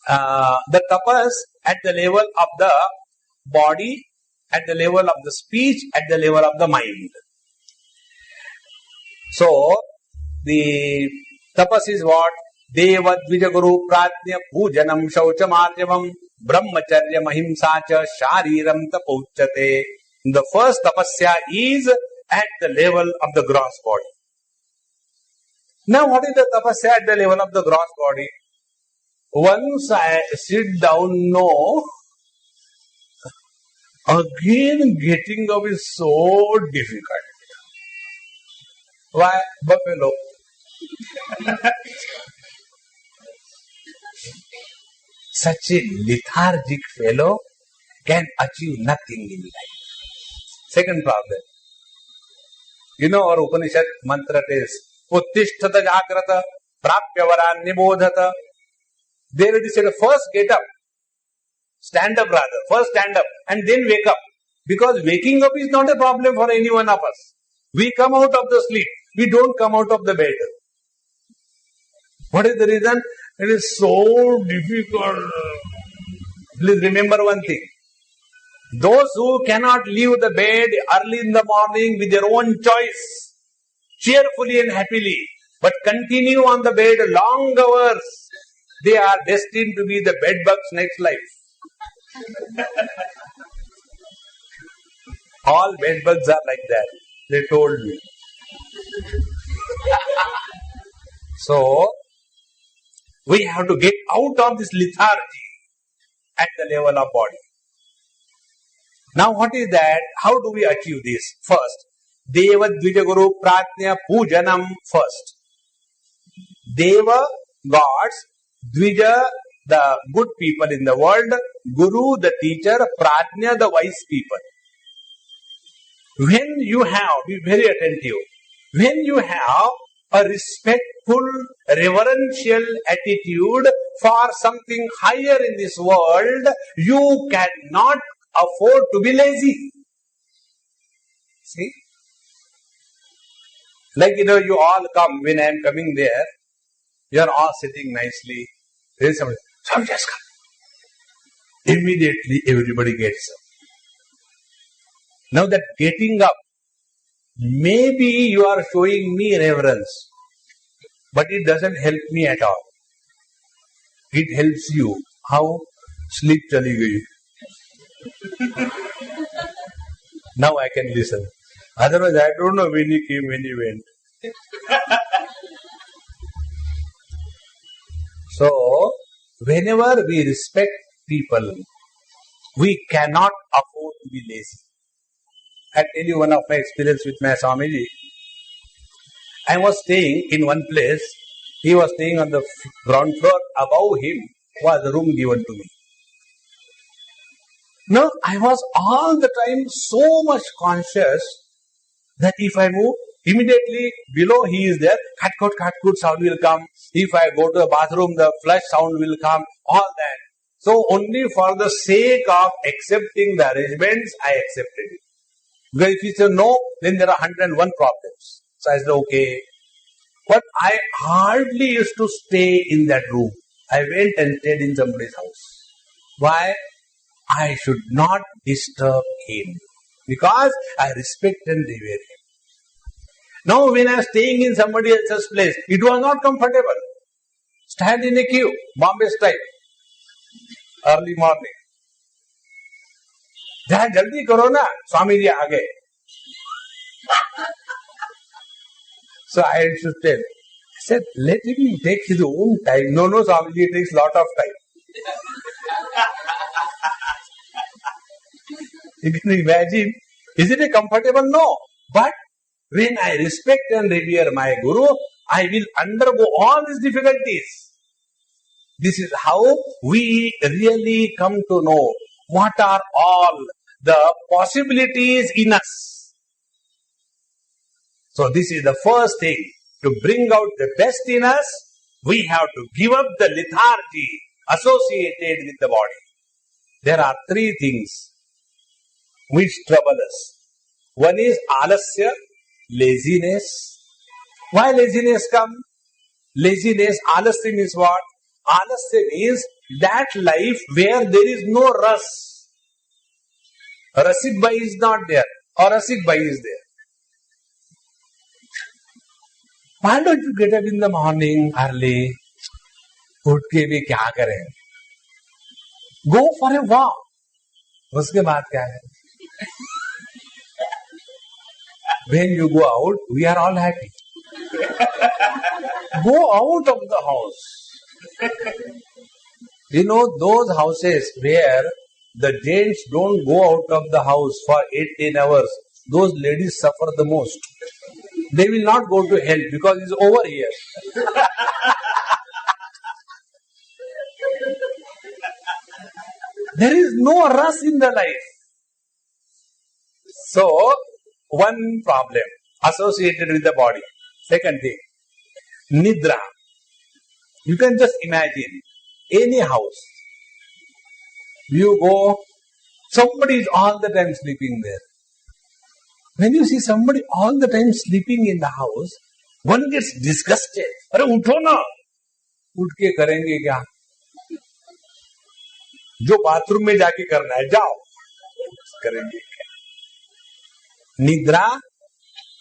the tapas at the level of the body, at the level of the speech, at the level of the mind. So, the tapas is what? Deva Dvija Guru Pratnya Pujanam Shauchamadhyamam Brahmacharya Mahimsacha Shariram Tapauchate. The first tapasya is at the level of the gross body. Now, what is the tapasya at the level of the gross body? Once I sit down, no. Again, getting up is so difficult. Why? Buffalo. Such a lethargic fellow can achieve nothing in life. Second problem. You know our Upanishad mantra is Uttishtata Jagrata Prapyavaran Nibodhata. There it is said, first get up. Stand up rather. First stand up and then wake up. Because waking up is not a problem for any one of us. We come out of the sleep. We don't come out of the bed. What is the reason? It is so difficult. Please remember one thing. Those who cannot leave the bed early in the morning with their own choice, cheerfully and happily, but continue on the bed long hours, they are destined to be the bedbugs next life. All bedbugs are like that. They told me. So, we have to get out of this lethargy at the level of body. Now what is that? How do we achieve this? First, Deva Dvija Guru Pratnya Pujanam first. Deva, gods, Dvija, the good people in the world, Guru, the teacher, Pratnya, the wise people. When you have, be very attentive, when you have a respectful, reverential attitude for something higher in this world, you cannot afford to be lazy. See? Like, you all come, when I am coming there, you are all sitting nicely. There is somebody, Swami, just come. Immediately everybody gets up. Now that getting up, maybe you are showing me reverence, but it doesn't help me at all. It helps you. How? Sleep chali gayi. Now I can listen. Otherwise I don't know when he came, when he went. So, whenever we respect people, we cannot afford to be lazy. I tell you one of my experience with my Swamiji. I was staying in one place. He was staying on the ground floor. Above him was a room given to me. Now, I was all the time so much conscious that if I move, immediately below he is there, cut sound will come. If I go to the bathroom, the flush sound will come. All that. So, only for the sake of accepting the arrangements, I accepted it. Because if you say no, then there are 101 problems. So I said, okay. But I hardly used to stay in that room. I went and stayed in somebody's house. Why? I should not disturb him. Because I respect and revere him. Now when I was staying in somebody else's place, it was not comfortable. Stand in a queue, Bombay style, early morning. जरा जल्दी करो ना, स्वामी जी आ गए. So I had to tell. I said, let him take his own time. No, Swamiji, it takes lot of time. You can imagine. Is it a comfortable? No. But when I respect and revere my Guru, I will undergo all these difficulties. This is how we really come to know what are all the possibilities in us. So this is the first thing. To bring out the best in us, we have to give up the lethargy associated with the body. There are three things which trouble us. One is alasya, laziness. Why laziness come? Laziness, alasya means what? Alasya means that life where there is no ras. Rasit Bhai is not there, or Rasit Bhai is there. Why don't you get up in the morning early? उठ के भी क्या करें? Go for a walk. उसके बाद क्या है? When you go out, we are all happy. Go out of the house. You know those houses where the gents don't go out of the house for 8-10 hours, those ladies suffer the most. They will not go to hell because it's over here. There is no rush in the life. So, one problem associated with the body. Second thing, nidra. You can just imagine any house. You go, somebody is all the time sleeping there. When you see somebody all the time sleeping in the house, one gets disgusted. अरे उठो ना, उठ के करेंगे क्या? जो bathroom में जाके करना है, जाओ, करेंगे क्या? Nidra,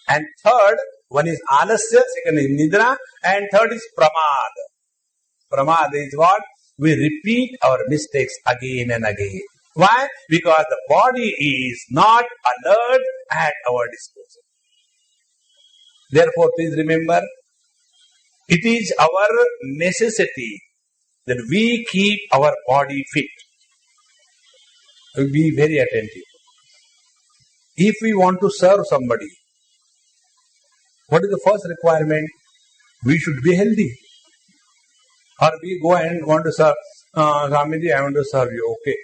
and third one is alasya, second is nidra, and third is pramad. Pramad is what? We repeat our mistakes again and again. Why? Because the body is not alert at our disposal. Therefore, please remember, it is our necessity that we keep our body fit. Be very attentive. If we want to serve somebody, what is the first requirement? We should be healthy. Or we go and want to serve, Swamiji, I want to serve you. Okay.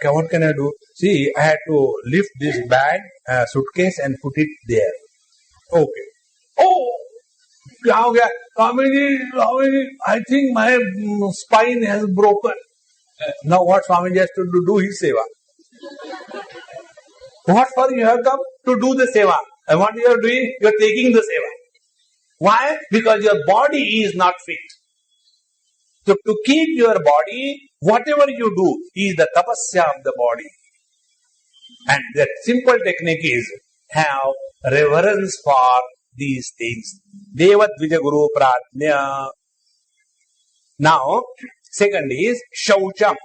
What can I do? See, I had to lift this bag, suitcase and put it there. Okay. Oh, क्या हो गया? Swamiji, I think my spine has broken. Now what Swamiji has to do his seva. What for you have come? To do the seva. And what you are doing? You are taking the seva. Why? Because your body is not fit. So to keep your body, whatever you do is the tapasya of the body. And that simple technique is have reverence for these things. Deva Dvija Guru Pratnya. Now, second is Shaucham.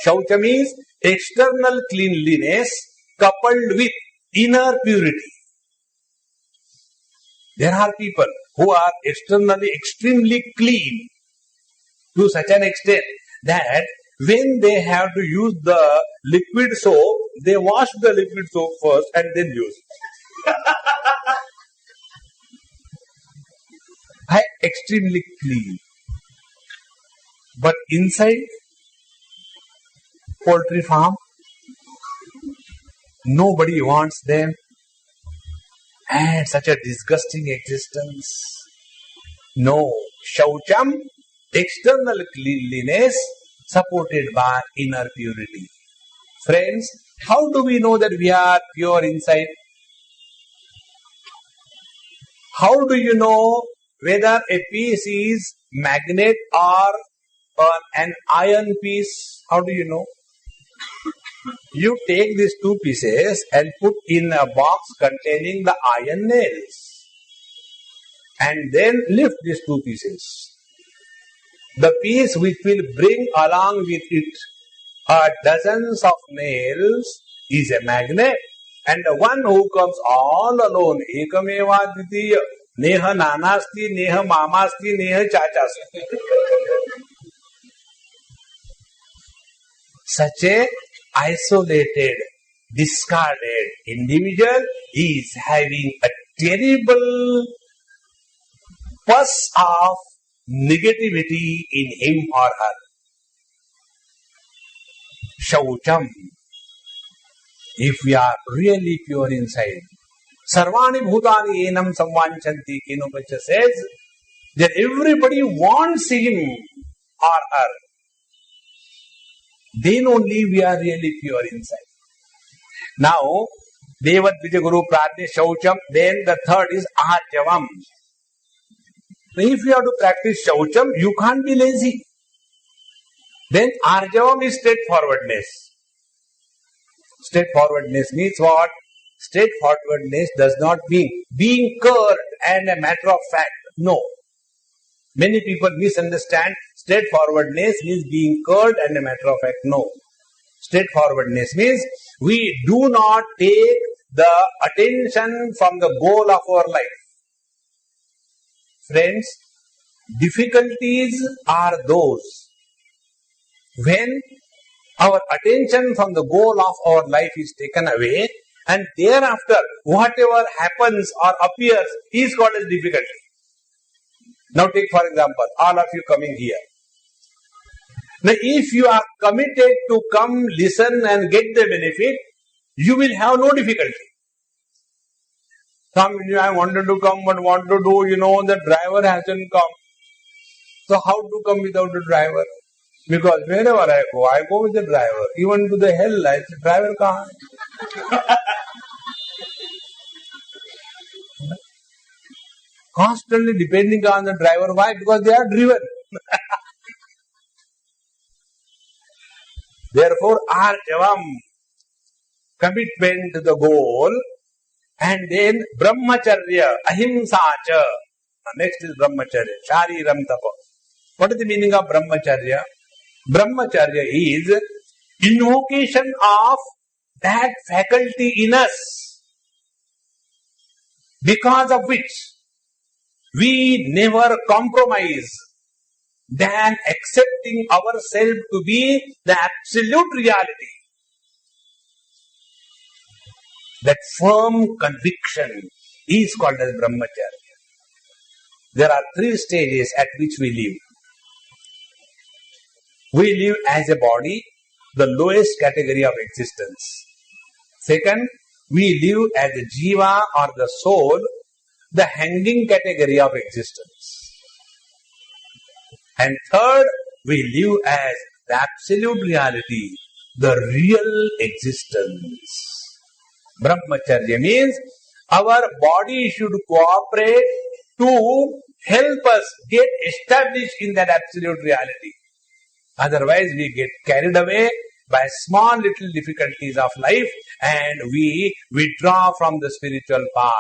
Shaucham means external cleanliness coupled with inner purity. There are people who are externally extremely clean to such an extent that when they have to use the liquid soap, they wash the liquid soap first and then use it. I extremely clean. But inside, poultry farm, nobody wants them. And such a disgusting existence. No. Shaucham, external cleanliness supported by inner purity. Friends, How do we know that we are pure inside? How do you know whether a piece is magnet or an iron piece? How do you know? You take these two pieces and put in a box containing the iron nails and then lift these two pieces. The piece which will bring along with it dozens of nails is a magnet, and the one who comes all alone, ekameva dvitiya, neha nanasti, neha mamasti, neha chachasti. Such a isolated, discarded individual is having a terrible pus of negativity in him or her. Shaucham. If we are really pure inside, Sarvani Bhutani Enam Samvanchanti, Kenopacha says that everybody wants him or her. Then only we are really pure inside. Now, Devat Vijaguru Pratni Shaucham, then the third is Arjavam. If you have to practice Shaucham, you can't be lazy. Then Arjavam is straightforwardness. Straightforwardness means what? Straightforwardness does not mean being curt and a matter of fact. No. Many people misunderstand straightforwardness means being curt and a matter of fact. No. Straightforwardness means we do not take the attention from the goal of our life. Friends, difficulties are those when our attention from the goal of our life is taken away, and thereafter whatever happens or appears is called as difficulty. Now take for example, all of you coming here. Now if you are committed to come, listen and get the benefit, you will have no difficulty. Some I wanted to come but want to do, the driver hasn't come. So how to come without a driver? Because wherever I go with the driver. Even to the hell, I say, driver kahan? Constantly depending on the driver. Why? Because they are driven. Therefore, arjavam, commitment to the goal, and then Brahmacharya, ahimsacha. Next is Brahmacharya, shariram tapa. What is the meaning of Brahmacharya? Brahmacharya is invocation of that faculty in us, because of which we never compromise than accepting ourselves to be the absolute reality. That firm conviction is called as Brahmacharya. There are three stages at which we live. We live as a body, the lowest category of existence. Second, we live as a jiva or the soul, the hanging category of existence. And third, we live as the absolute reality, the real existence. Brahmacharya means our body should cooperate to help us get established in that absolute reality. Otherwise, we get carried away by small little difficulties of life and we withdraw from the spiritual path.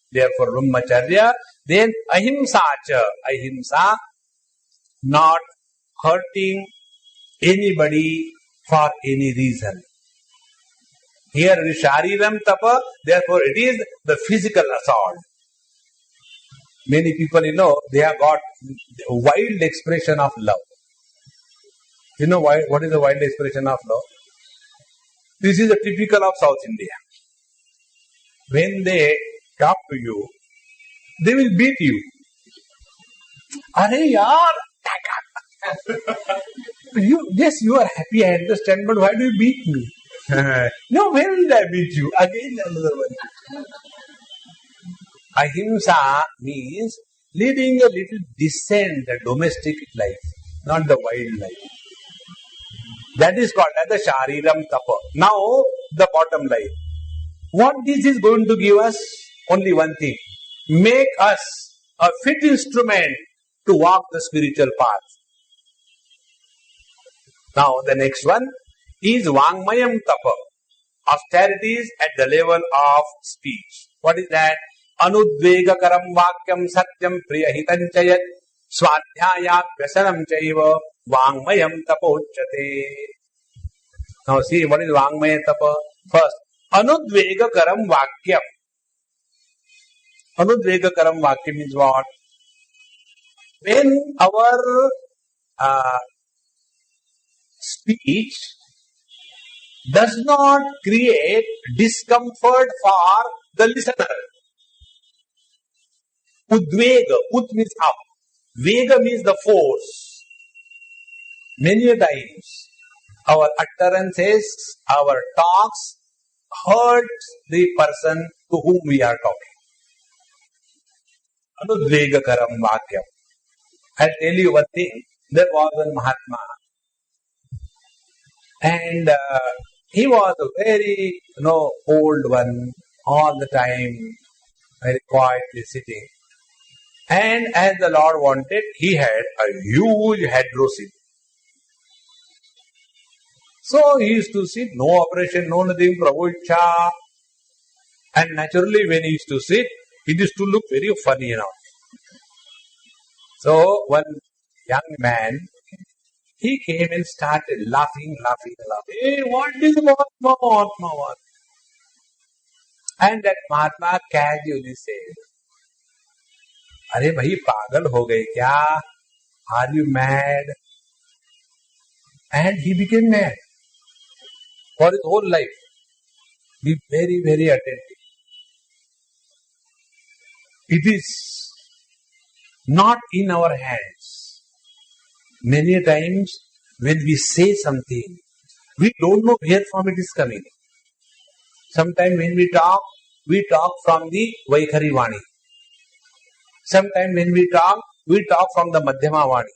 Therefore, Brahmacharya, then ahimsacha, ahimsa, not hurting anybody for any reason. Here it is shariram tapa, therefore it is the physical assault. Many people, they have got a wild expression of love. You know why? What is the wild expression of love? This is a typical of South India. When they talk to you, they will beat you. Are yaar! Yes, you are happy, I understand, but why do you beat me? No, where did I beat you? Again another one. Ahimsa means leading a little decent domestic life, not the wild life. That is called as the shariram tapa. Now, the bottom line. What this is going to give us? Only one thing. Make us a fit instrument to walk the spiritual path. Now the next one is Vangmayam Tapa. Austerities at the level of speech. What is that? Anudvegakaram Vakyam Satyam Priyahitam Chayat Swadhyayat Vyasanam Chaiva Vangmayam Tapochate. Now see, what is Vangmaya Tapa? First, Anudvegakaram Vakyam. Anudvegakaram Vakyam means what? When our speech does not create discomfort for the listener. Udvega, ud means up. Vega means the force. Many a times, our utterances, our talks hurt the person to whom we are talking. Anudvegakaram Vakyam. I'll tell you one thing. There was one Mahatma. And he was a very, old one, all the time, very quietly sitting. And as the Lord wanted, he had a huge headrocin. So he used to sit, no operation, no nothing, Prabhu Ichha. And naturally, when he used to sit, it used to look very funny, So one young man, he came and started laughing. Hey, what is Mahatma? And that Mahatma casually said, "Arey bhai, pagal ho gaye kya? Are you mad?" And he became mad for his whole life. Be very, very attentive. It is not in our hands. Many times when we say something, we don't know where from it is coming. Sometimes when we talk from the Vaikhari Vani. Sometimes when we talk from the Madhyama Vani.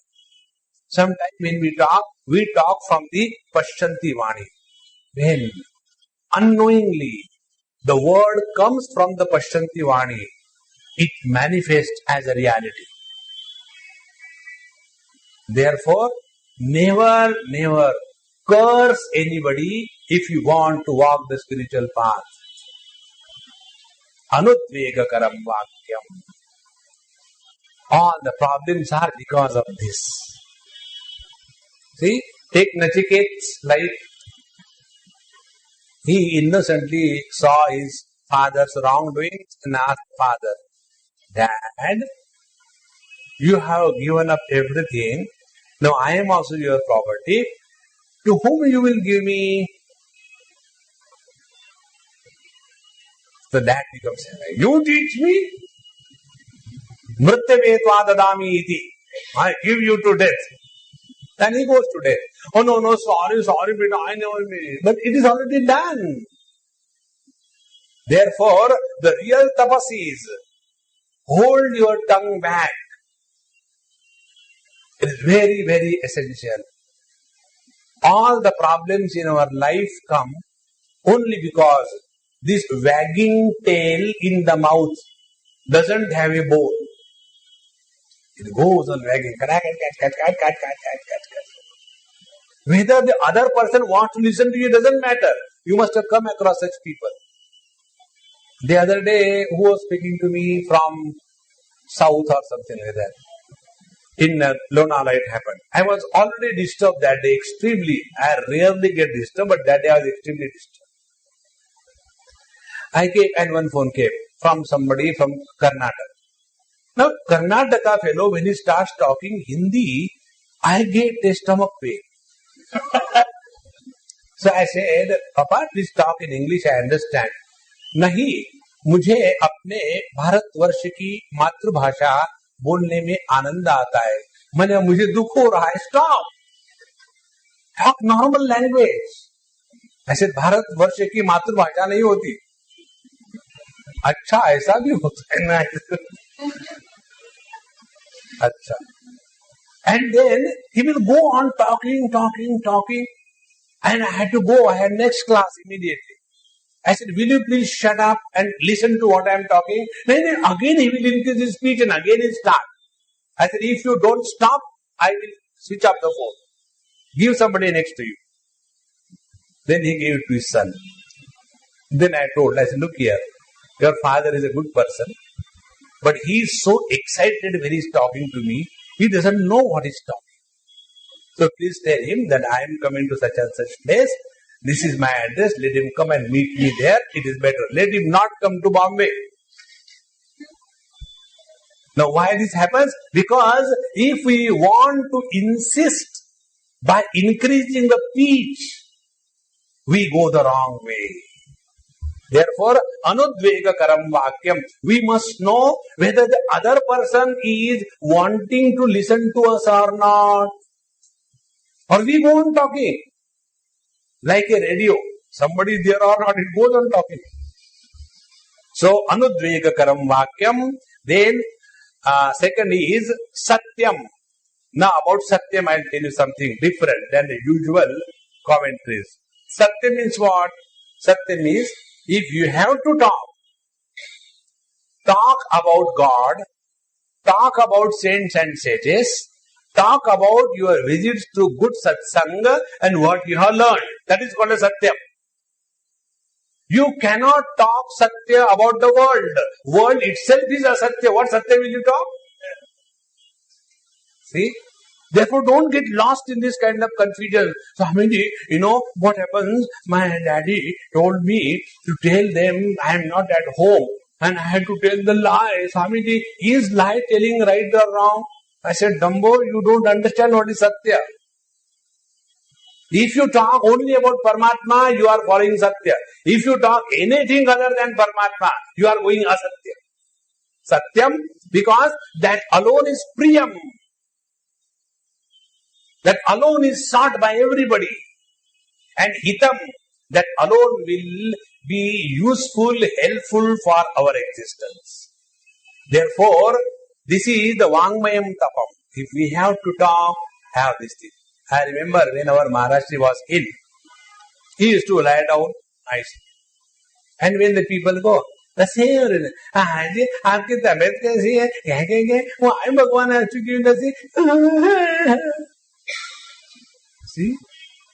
Sometimes when we talk from the Pashyanti Vani. When unknowingly the word comes from the Pashyanti Vani, it manifests as a reality. Therefore, never curse anybody if you want to walk the spiritual path. Anudvegakaram Vakyam. All the problems are because of this. See, take Nachiket's life. He innocently saw his father's wrongdoings and asked father, "Dad, you have given up everything. Now I am also your property. To whom you will give me?" So that becomes, "You teach me? Mrityavetva dadami iti. I give you to death." Then he goes to death. "Oh no, sorry, beta, I never mean it." But it is already done. Therefore, the real tapas is, hold your tongue back. It is very, very essential. All the problems in our life come only because this wagging tail in the mouth doesn't have a bone. It goes on wagging. Whether the other person wants to listen to you doesn't matter. You must have come across such people. The other day, who was speaking to me from south or something like that? In Lonavala it happened. I was already disturbed that day extremely. I rarely get disturbed, but that day I was extremely disturbed. I came and one phone came from somebody from Karnataka. Now, Karnataka fellow, when he starts talking Hindi, I get a stomach pain. So I said, "Papa, please talk in English, I understand." नहीं, मुझे अपने भारतवर्ष की मातृभाषा बोलने में आनंद आता है. मुझे दुख हो रहा है. Stop. Talk normal language. ऐसे भारतवर्ष की मातृभाषा नहीं होती. अच्छा, ऐसा भी होता है ना. अच्छा. And then he will go on talking. And I had to go. I had next class immediately. I said, will you please shut up and listen to what I am talking? Then again he will increase his speech and again he start. I said, if you don't stop, I will switch off the phone. Give somebody next to you. Then he gave it to his son. Then I said, look here, your father is a good person, but he is so excited when he is talking to me, he doesn't know what he is talking. So please tell him that I am coming to such and such place. This is my address. Let him come and meet me there. It is better. Let him not come to Bombay. Now why this happens? Because if we want to insist by increasing the pitch, we go the wrong way. Therefore, anudvega karam vakyam. We must know whether the other person is wanting to listen to us or not. Or we go on talking. Like a radio. Somebody is there or not, it goes on talking. So, anudvega karam vakyam. Then, second is satyam. Now, about satyam, I will tell you something different than the usual commentaries. Satyam means what? Satyam means, if you have to talk about God, talk about saints and sages, talk about your visits to good satsang and what you have learned. That is called a satyam. You cannot talk satya about the world. World itself is a satya. What satya will you talk? See? Therefore, don't get lost in this kind of confusion. Swamiji, what happens? My daddy told me to tell them I am not at home and I had to tell the lie. Swamiji, is lie telling right or wrong? I said, Dumbo, you don't understand what is Satya. If you talk only about Paramatma, you are following Satya. If you talk anything other than Paramatma, you are going Asatya. Satyam, because that alone is Priyam. That alone is sought by everybody. And Hitam, that alone will be useful, helpful for our existence. Therefore, this is the Vangmayam Tapam. If we have to talk, have this thing. I remember when our Maharashtra was ill, he used to lie down nicely. And when the people go, the same, आपकी तबीयत कैसी है? कहेंगे, वो आई भगवान आ चुकी हूँ See,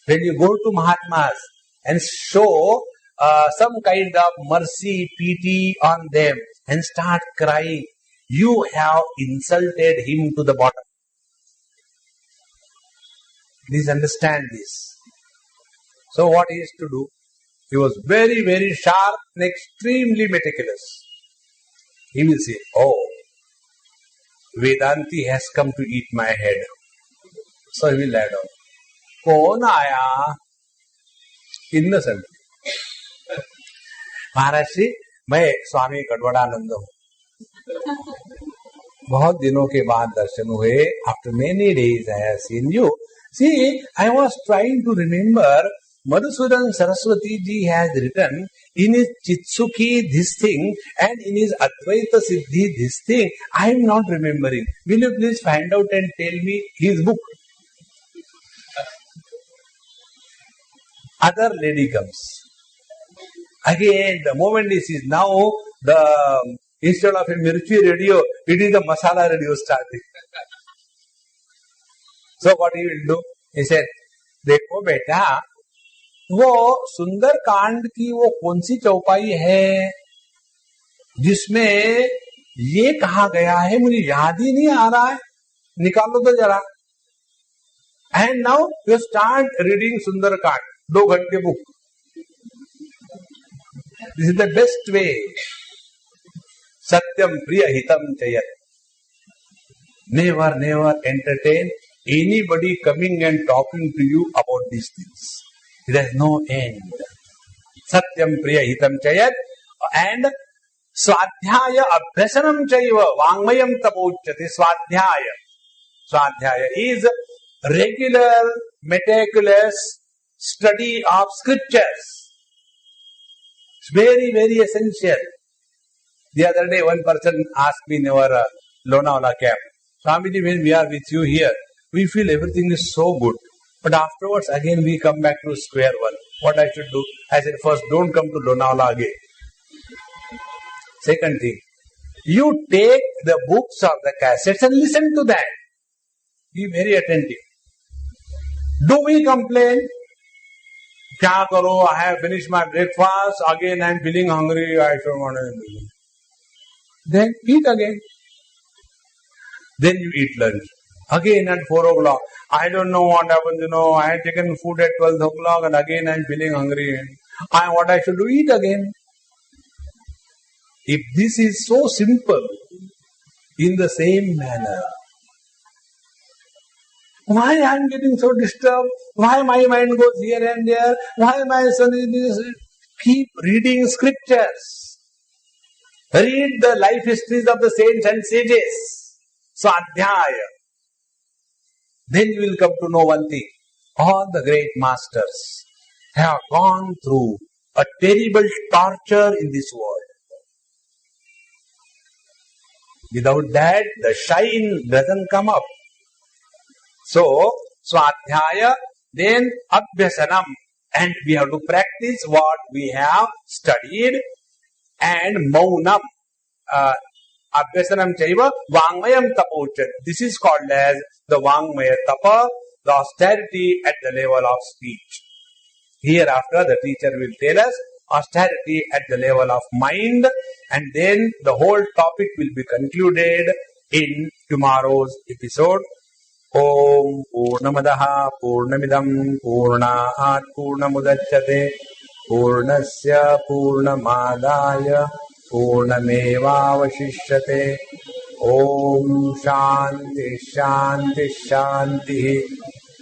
when you go to Mahatmas and show some kind of mercy, pity on them and start crying, you have insulted him to the bottom. Please understand this. So what he is to do? He was very, very sharp and extremely meticulous. He will say, oh, Vedanti has come to eat my head. So he will lie down. कौन आया? Innocent. महाराज जी, मैं स्वामी कटवड़ानंद हूँ. बहुत दिनों के बाद दर्शन हुए. After many days I have seen you. See, I was trying to remember. Madhusudan Saraswati ji has written in his Chitsukhi this thing and in his Advaita Siddhi this thing. I am not remembering. Will you please find out and tell me his book? Other lady comes. Again, the moment he sees now, instead of a Mirchi radio, it is a Masala radio starting. So what he will do? He said, देखो बेटा, वो सुंदर कांड की वो कौन सी चौपाई है जिसमें ये कहा गया है, मुझे याद ही नहीं आ रहा है, निकालो तो जरा. And now you start reading Sundar Kand. 2 घंटे book. This is the best way. Satyam priya hitam chayat. Never, never entertain anybody coming and talking to you about these things. It has no end. Satyam priya hitam chayat. And swadhyaya abhyasanam chaiva vangmayam tapochyate. Swadhyaya. Swadhyaya is regular, meticulous study of scriptures. It's very, very essential. The other day, one person asked me in our Lonavala camp, Swamiji, when we are with you here, we feel everything is so good. But afterwards, again, we come back to square one. what I should do? I said, first, don't come to Lonavala again. Second thing, you take the books or the cassettes and listen to that. Be very attentive. Do we complain? Kya karo? I have finished my breakfast. Again I am feeling hungry. I don't want to. Then eat again. Then you eat lunch. Again at 4 o'clock. I don't know what happened, I had taken food at 12 o'clock and again I am feeling hungry. What I should do? Eat again. If this is so simple, in the same manner, why I am getting so disturbed? Why my mind goes here and there? Why my son is this? Keep reading scriptures. Read the life histories of the saints and sages. Swadhyaya. Then you will come to know one thing. All the great masters have gone through a terrible torture in this world. Without that, the shine doesn't come up. So, Swadhyaya, then Abhyasanam. And we have to practice what we have studied. And Maunam. Abhyasanam chaiva Vangmayam tapochat. This is called as the Vangmaya tapa, the austerity at the level of speech. Hereafter the teacher will tell us austerity at the level of mind, and then the whole topic will be concluded in tomorrow's episode. Om Purnamadaha Purnamidam Purnaat Purnamudachyate Purnasya Purnamadaya Purnamevavashishyate. Om Shanti Shanti Shanti.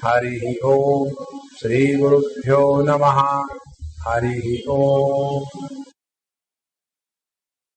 Hari Om. Shri Gurubhyo Namaha. Hari Om.